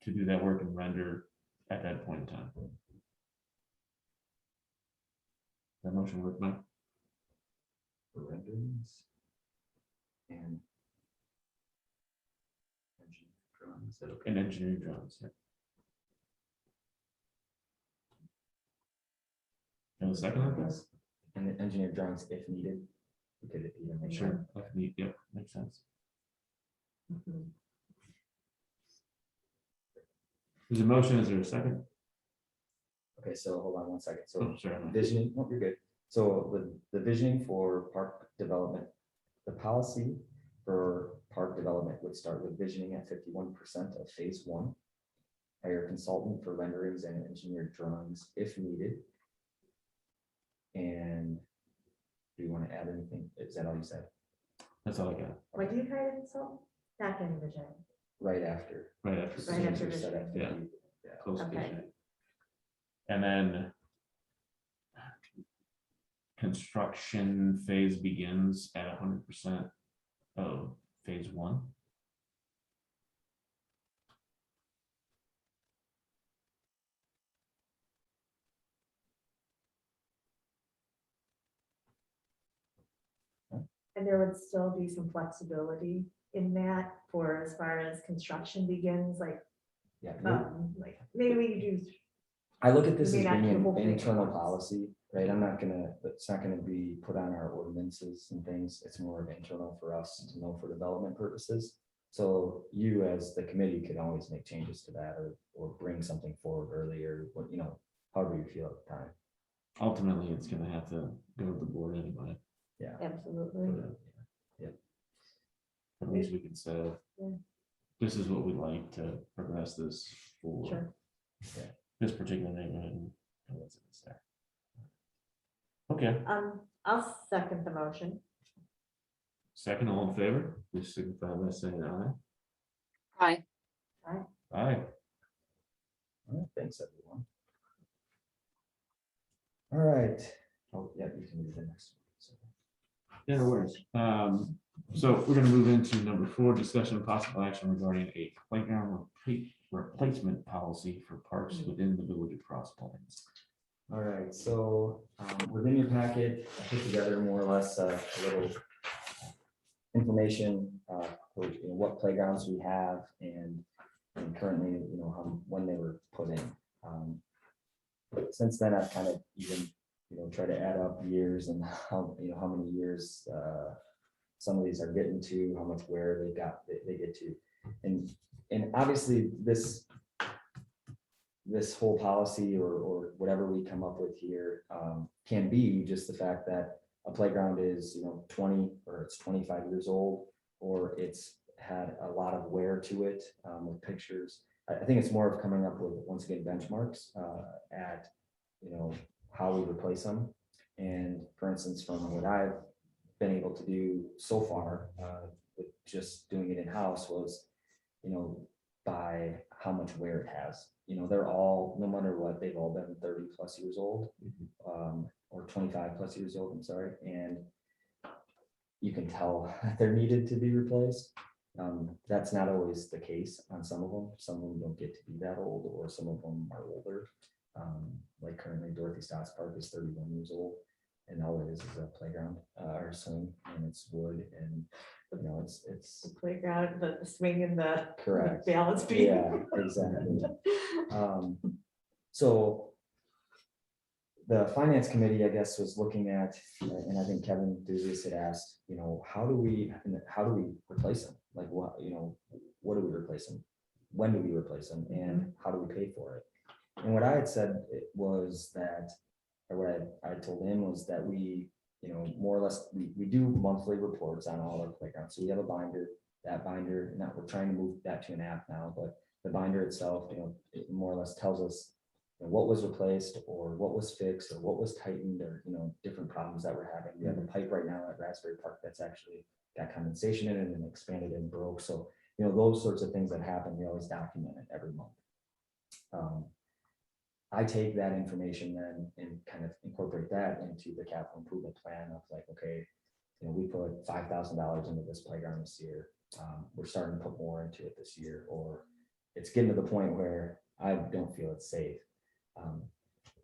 do that work and render at that point in time. That motion work, Mike? For renderings. And. engineering drawings, is that okay? And engineering drawings, yeah. And the second one, guys? And the engineered drawings if needed. Because if you don't. Sure, if need, yep, makes sense. There's a motion, is there a second? Okay, so hold on one second, so Oh, sorry. Mike. visioning, no, you're good. So the visioning for park development, the policy for park development would start with visioning at 51% of phase one. Hire a consultant for renderings and engineered drawings if needed. And do you want to add anything? Is that all you said? That's all I got, what do you try to consult? Back in vision. Right after. right after. Right As soon as after you're set at Yeah. 50, Close Okay. visioning. And then construction phase begins at 100% of phase one. And there would still be some flexibility in that for as far as construction begins, like Yeah. maybe we do. I look at this You as mean being actual an whole thing at internal once? policy, right? I'm not gonna, it's not gonna be put on our ordinances and things. It's more of internal for us to know for development purposes. So you as the committee could always make changes to that or bring something forward earlier, or, you know, however you feel at the time. Ultimately, it's gonna have to go to the board anyway. Absolutely. But at least we can say, Yeah. this is what we'd like to progress this for Sure. this particular neighborhood. And what's it say. Okay, I'll second the motion. second, all in favor, please signify by saying aye. Hi, Aye. All right, thanks, everyone. All right. Oh, yeah, you can do the next one. So, Yeah, no worries. So we're gonna move into number 4, discussion of possible action regarding a playground replacement policy for parks within the village of Cross Plains. All right, so within your packet, I put together more or less a little information for, you know, what playgrounds we have and currently, you know, when they were put in. Since then, I've kind of even, you know, try to add up years and how, you know, how many years some of these are getting to, how much wear they get to. And obviously this whole policy or whatever we come up with here can be just the fact that a playground is, you know, 20 or it's 25 years old, or it's had a lot of wear to it with pictures. I think it's more of coming up with, once again, benchmarks at, you know, how we replace them. And for instance, from what I've been able to do so far, with just doing it in-house was, by how much wear it has. They're all, no matter what, they've all been 30+ years old, or 25+ years old, I'm sorry, and you can tell they're needed to be replaced. That's not always the case on some of them. Some of them don't get to be that old, or some of them are older. Like currently Dorothy Stotts Park is 31 years old, and all it is a playground, or a swing, and it's wood, and it's The playground, the swing and the correct. balance beam. Yeah, exactly. So the finance committee, I guess, was looking at, and I think Kevin Enthusiast had asked, how do we replace them? Like what do we replace them? When do we replace them? And how do we pay for it? And what I had said was that, or what I told him was that we, more or less, we do monthly reports on all our playgrounds. So we have a binder, now we're trying to move that to an app now, but the binder itself, it more or less tells us what was replaced, or what was fixed, or what was tightened, or, different problems that we're having. We have a pipe right now at Raspberry Park that's actually got condensation in it and expanded and broke. So, those sorts of things that happen, we always document it every month. I take that information then and kind of incorporate that into the capital improvement plan of like, okay, we put $5,000 into this playground this year. We're starting to put more into it this year, or it's getting to the point where I don't feel it's safe.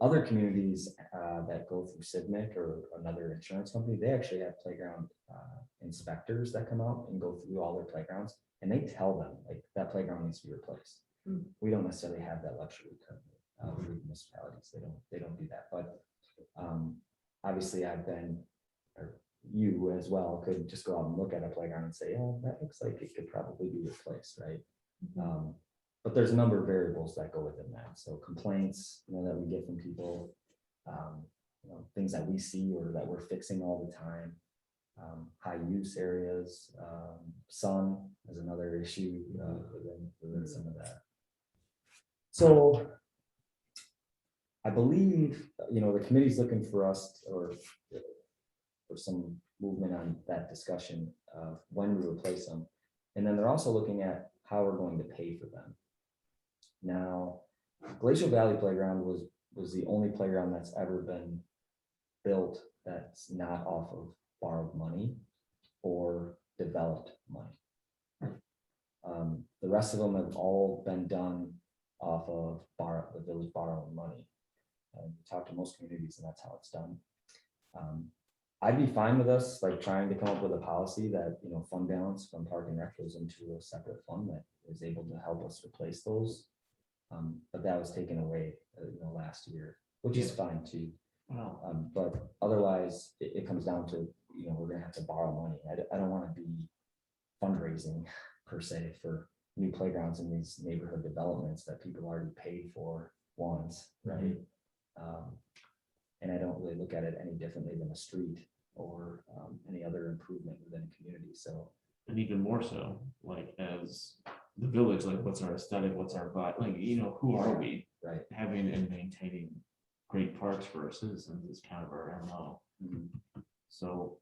Other communities that go through CIVMIC or another insurance company, they actually have playground inspectors that come out and go through all their playgrounds, and they tell them like that playground needs to be replaced. We don't necessarily have that luxury currently. With municipalities, they don't do that. But obviously, I've been, or you as well, could just go out and look at a playground and say, oh, that looks like it could probably be replaced, right? But there's a number of variables that go within that. So complaints, that we get from people, things that we see or that we're fixing all the time, high use areas, sun is another issue within some of that. So I believe, the committee's looking for us or for some movement on that discussion of when we replace them. And then they're also looking at how we're going to pay for them. Now, Glacial Valley Playground was the only playground that's ever been built that's not off of borrowed money or developed money. The rest of them have all been done off of the village borrowing money. We talk to most communities, and that's how it's done. I'd be fine with us like trying to come up with a policy that, fund balance from Park and Rec goes into a separate fund that is able to help us replace those. But that was taken away, last year, which is fine too. Wow. But otherwise, it comes down to, we're gonna have to borrow money. I don't want to be fundraising per se for new playgrounds in these neighborhood developments that people already paid for once, right? And I don't really look at it any differently than a street or any other improvement within a community. So, And even more so, like as the village, like what's our aesthetic, what's our vibe, like, who are we? right. Having and maintaining great parks for our citizens is kind of our MO. So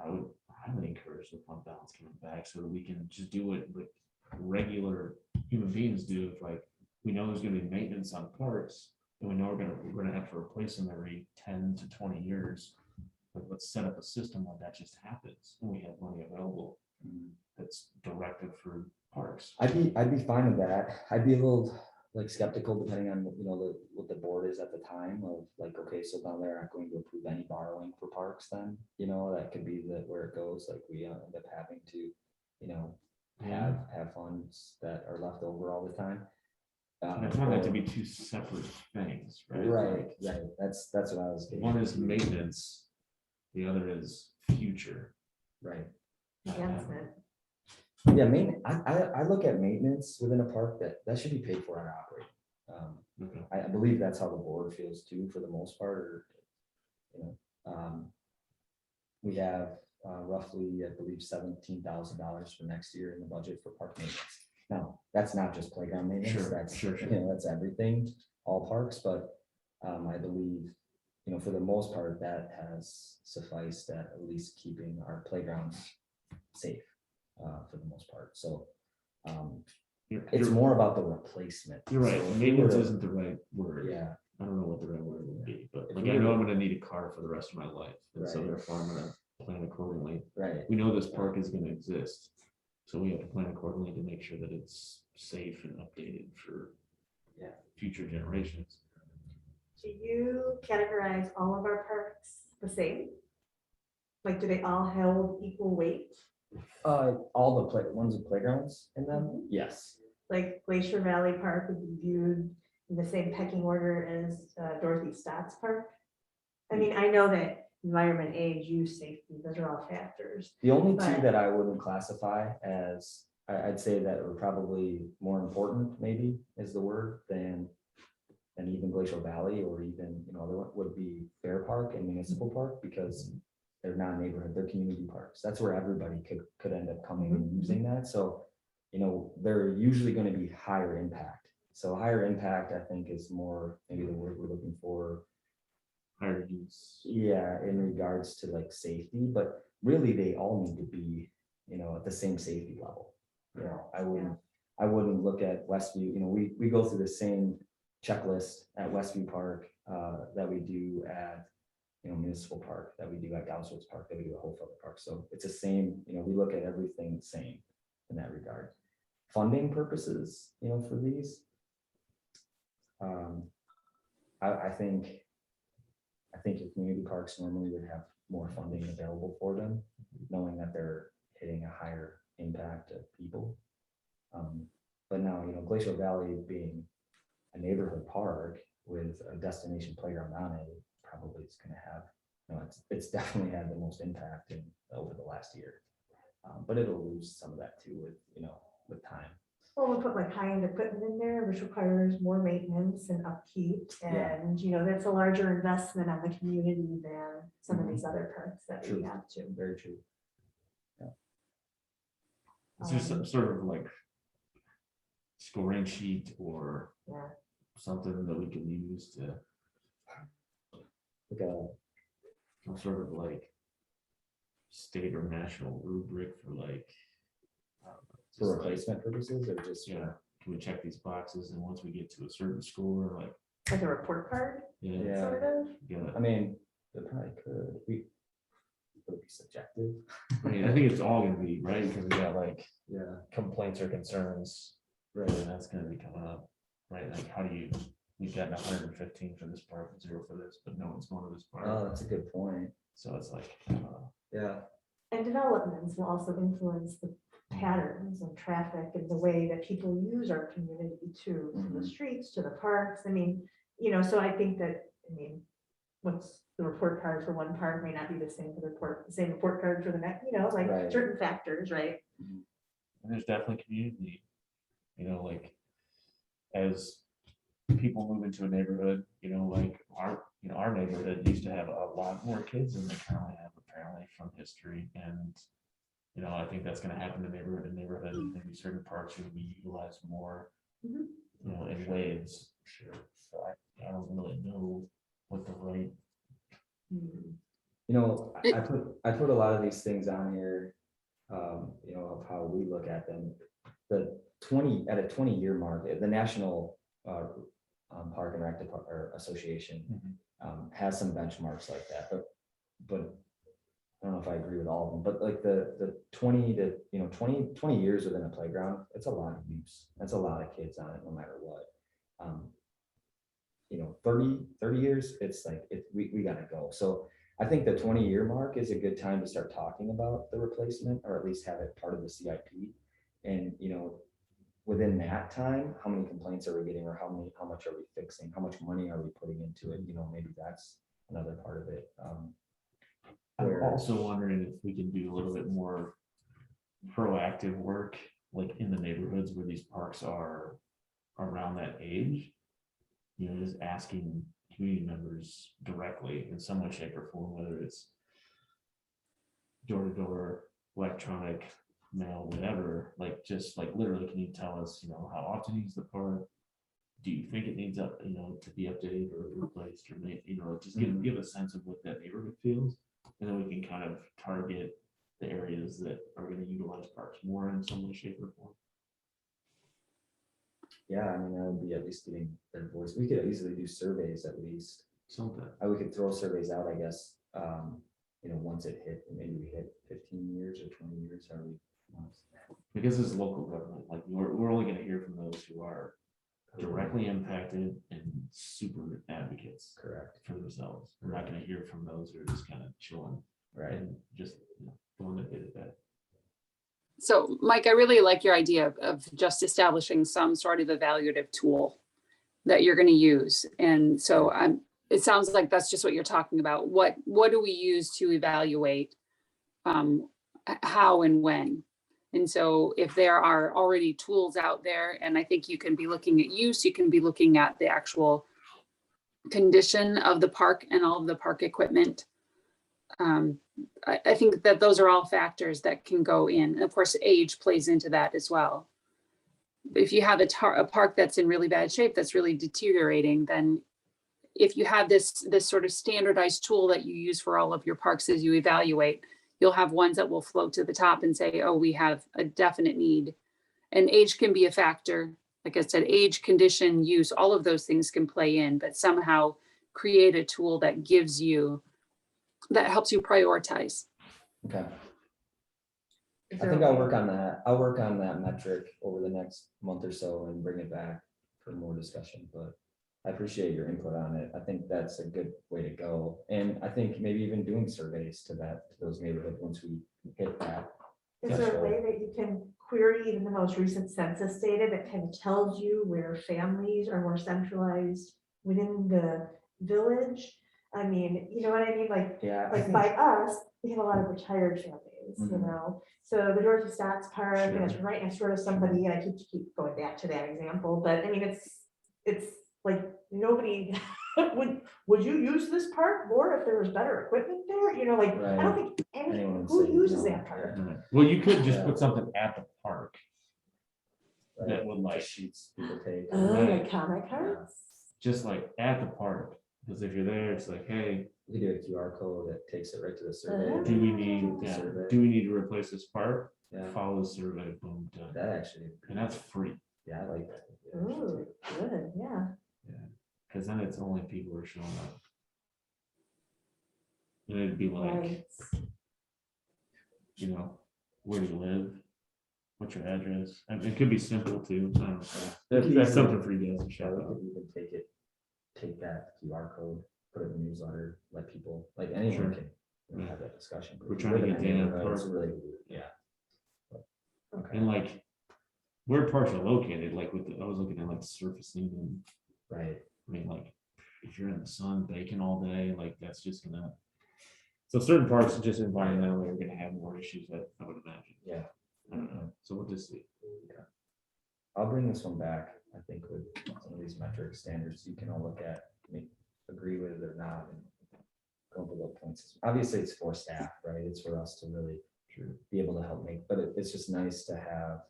I would highly encourage the fund balance coming back so that we can just do it like regular human beings do. If like we know there's gonna be maintenance on parks, and we know we're gonna have to replace them every 10 to 20 years. But let's set up a system where that just happens when we have money available that's directed for parks. I'd be fine with that. I'd be a little like skeptical depending on what the board is at the time of like, okay, so now they're not going to approve any borrowing for parks then, that could be where it goes. Like we end up having to, have funds that are left over all the time. And I find that to be two separate things, right? Right. That's what I was getting. One is maintenance, the other is future. Right. Enhancement. Yeah, I look at maintenance within a park that should be paid for and operating. Okay. I believe that's how the board feels too, for the most part. We have roughly, I believe, $17,000 for next year in the budget for park maintenance. Now, that's not just playground maintenance. Sure, That's sure. that's everything, all parks. But I believe you know, for the most part, that has sufficed at least keeping our playgrounds safe, for the most part, so. It's more about the replacement. You're right, So if we maintenance were to- isn't the right word. Yeah, I don't know what the right word would be, but If like, we I were know to- I'm gonna need a car for the rest of my life, and so Right. therefore I'm gonna plan accordingly. right, We know this park is gonna exist, so we have to plan accordingly to make sure that it's safe and updated for Yeah. future generations. Do you categorize all of our parks the same? Like, do they all hold equal weight? all the ones with playgrounds in them, Mhm. yes, Like Glacier Valley Park would be viewed in the same pecking order as Dorothy Stotts Park? I mean, I know that environment, age, use, safety, those are all factors. the only two But- that I wouldn't classify as, I'd say that are probably more important, maybe, is the word, than even Glacial Valley, or even, you know, other one would be Fair Park and Municipal Park, because they're not neighborhood, they're community parks. That's where everybody could end up coming and using that. So, you know, they're usually going to be higher impact. So higher impact, I think, is more maybe the word we're looking for. Higher use. Yeah, in regards to like safety, but really they all need to be, you know, at the same safety level. You know, I wouldn't look at Westview, you know, we go through the same checklist at Westview Park that we do at, you know, Municipal Park, that we do at Gausswitz Park, that we do at Hofelder Park. So it's the same, you know, we look at everything the same in that regard. Funding purposes, you know, for these. I think your community parks normally would have more funding available for them, knowing that they're hitting a higher impact of people. But now, you know, Glacial Valley being a neighborhood park with a destination playground on it, probably it's gonna have, you know, it's definitely had the most impact over the last year. But it'll lose some of that too with, you know, with time. Well, we'll put like high-end equipment in there, which requires more maintenance and upkeep. Yeah. And, you know, that's a larger investment on the community than some of these Mhm. other parks that we True. have too. Very true. It's just some sort of like scoring sheet or Yeah. something that we can use to, Like a, some sort of like state or national rubric for like. for just like, replacement purposes, or just, yeah, can we check these boxes, and once we get to a certain score, like, Like a report card, yeah, Yeah. sort of. yeah. I mean, they probably could, would it be subjective? I mean, I think it's all gonna be, right, because we got like Yeah, complaints or concerns, right. and that's gonna be coming up, right, like, how do you, we've gotten 115 for this park, 0 for this, but no one's going to this Oh, park, that's a good point. so it's like, Yeah, And developments will also influence the patterns and traffic and the way that people use our community too, from the Mhm. streets to the parks. I mean, you know, so I think that, I mean, what's the report card for one park may not be the same for the same report card for the next, you know, like Right. certain factors, right? and there's definitely community, you know, like, as people move into a neighborhood, you know, like our neighborhood used to have a lot more kids than they currently have, apparently, from history, and you know, I think that's gonna happen to neighborhood, maybe certain parks will be utilized more, Mhm. you know, in waves. Sure. So I don't really know what the right. you know, I put a lot of these things on here, you know, of how we look at them. The 20-year mark, the National Park and Rec Association has some benchmarks like that, but I don't know if I agree with all of them, but like the 20 to, you know, 20 years within a playground, it's a lot of use. That's a lot of kids on it, no matter what. You know, 30 years, it's like, we gotta go. So I think the 20-year mark is a good time to start talking about the replacement, or at least have it part of the CIP. And, you know, within that time, how many complaints are we getting, or how much are we fixing? How much money are we putting into it? You know, maybe that's another part of it. I'm Where- also wondering if we can do a little bit more proactive work, like in the neighborhoods where these parks are around that age. You know, just asking community members directly in some way, shape, or form, whether it's door-to-door, electronic, mail, whatever, like, just like literally, can you tell us, you know, how often you use the park? do you think it needs up, to be updated or replaced or made, just give a sense of what that neighborhood feels. And then we can kind of target the areas that are going to utilize parks more in some way, shape or form. Yeah, I mean, that would be at least getting their voice. We could easily do surveys at least. Something. We could throw surveys out, I guess, once it hit, maybe we hit 15 years or 20 years, how we. Because it's local government, like we're only going to hear from those who are directly impacted and super advocates Correct. for themselves. We're not going to hear from those who are just kind of chilling Right. and just going to get it back. So Mike, I really like your idea of just establishing some sort of evaluative tool that you're going to use. And so it sounds like that's just what you're talking about. What do we use to evaluate how and when? And so if there are already tools out there, and I think you can be looking at use, you can be looking at the actual condition of the park and all of the park equipment. I think that those are all factors that can go in. And of course, age plays into that as well. If you have a park that's in really bad shape, that's really deteriorating, then if you have this sort of standardized tool that you use for all of your parks as you evaluate, you'll have ones that will float to the top and say, oh, we have a definite need. And age can be a factor. Like I said, age, condition, use, all of those things can play in, but somehow create a tool that that helps you prioritize. Okay. I think I'll work on that. I'll work on that metric over the next month or so and bring it back for more discussion, but I appreciate your input on it. I think that's a good way to go. And I think maybe even doing surveys to those neighborhoods once we hit that. Is there a way that you can query even the most recent census data that kind of tells you where families are more centralized within the village? I mean, you know what I mean? Like, Yeah. like by us, we have a lot of retired families, Mhm. So the Dorothy Stotts Park, and it's Sure. right next door to somebody, and I keep going back to that example, but I mean, it's like nobody would you use this park more if there was better equipment there? I don't think Anyone would who say uses no. that park. Right. Well, you could just Yeah. put something at the park Right. that would Just sheets people take. Oh, Right. like comic cards? just like at the park, because if you're there, it's like, hey, We do a QR code that takes it right to the survey. Oh. and do we then need, the survey. do we need to replace this park? Yeah, Follow the survey, boom, done. that actually, And that's free, yeah, I like that. Yeah, Ooh, good, yeah. because then it's only people who are showing up. And it'd be like, Right. where do you live? What's your address? I mean, it could be simple too. I don't know. We could That's easily- something for you guys to Yeah, shout we out. could even take that QR code, put it in the newsletter, let people, like anyone Sure. can have that discussion. We're trying to get Dana It's Park. really, yeah. Okay, And like, where parks are located, like I was looking at like surfacing and, right, I mean, like, if you're in the sun baking all day, like, that's just gonna. So certain parks just environmentally are gonna have more issues that I would imagine. yeah. I don't know. So we'll just see. I'll bring this one back, I think, with some of these metric standards you can all look at, agree with it or not, and go over the points. Obviously, it's for staff, right? It's for us to really be able to help make, but it's just nice to have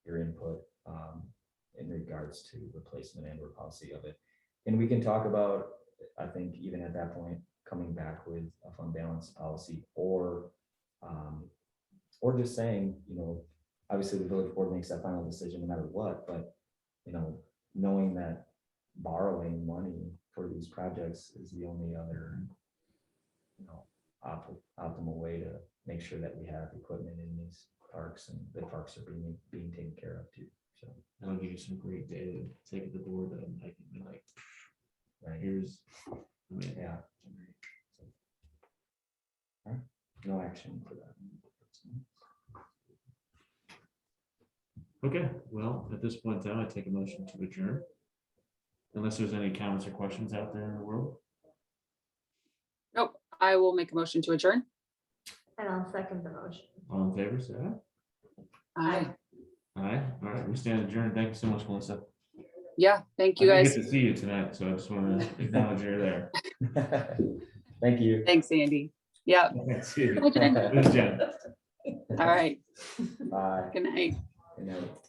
your input in regards to replacement and or policy of it. And we can talk about, I think, even at that point, coming back with a fund balance policy or just saying, obviously the village board makes that final decision no matter what, but, knowing that borrowing money for these projects is the only other, optimal way to make sure that we have equipment in these parks and the parks are being taken care of too. So, That'll give you some great data to take it to the board that I can be like, right, here's. I mean, yeah. So, all right, no action for that. Okay, well, at this point in time, I take a motion to adjourn. Unless there's any comments or questions out there in the world. Nope, I will make a motion to adjourn. And I'll second the motion. All in favor, say aye. Aye. Aye, all right, we stand adjourned. Thank you so much, Melissa. Yeah, thank you I didn't guys. get to see you tonight, so I just want to acknowledge you're there. Thank you. Thanks, Andy. Yeah, See you. Bye, Jen. This is Jen. all right. Bye. Good night. Good night.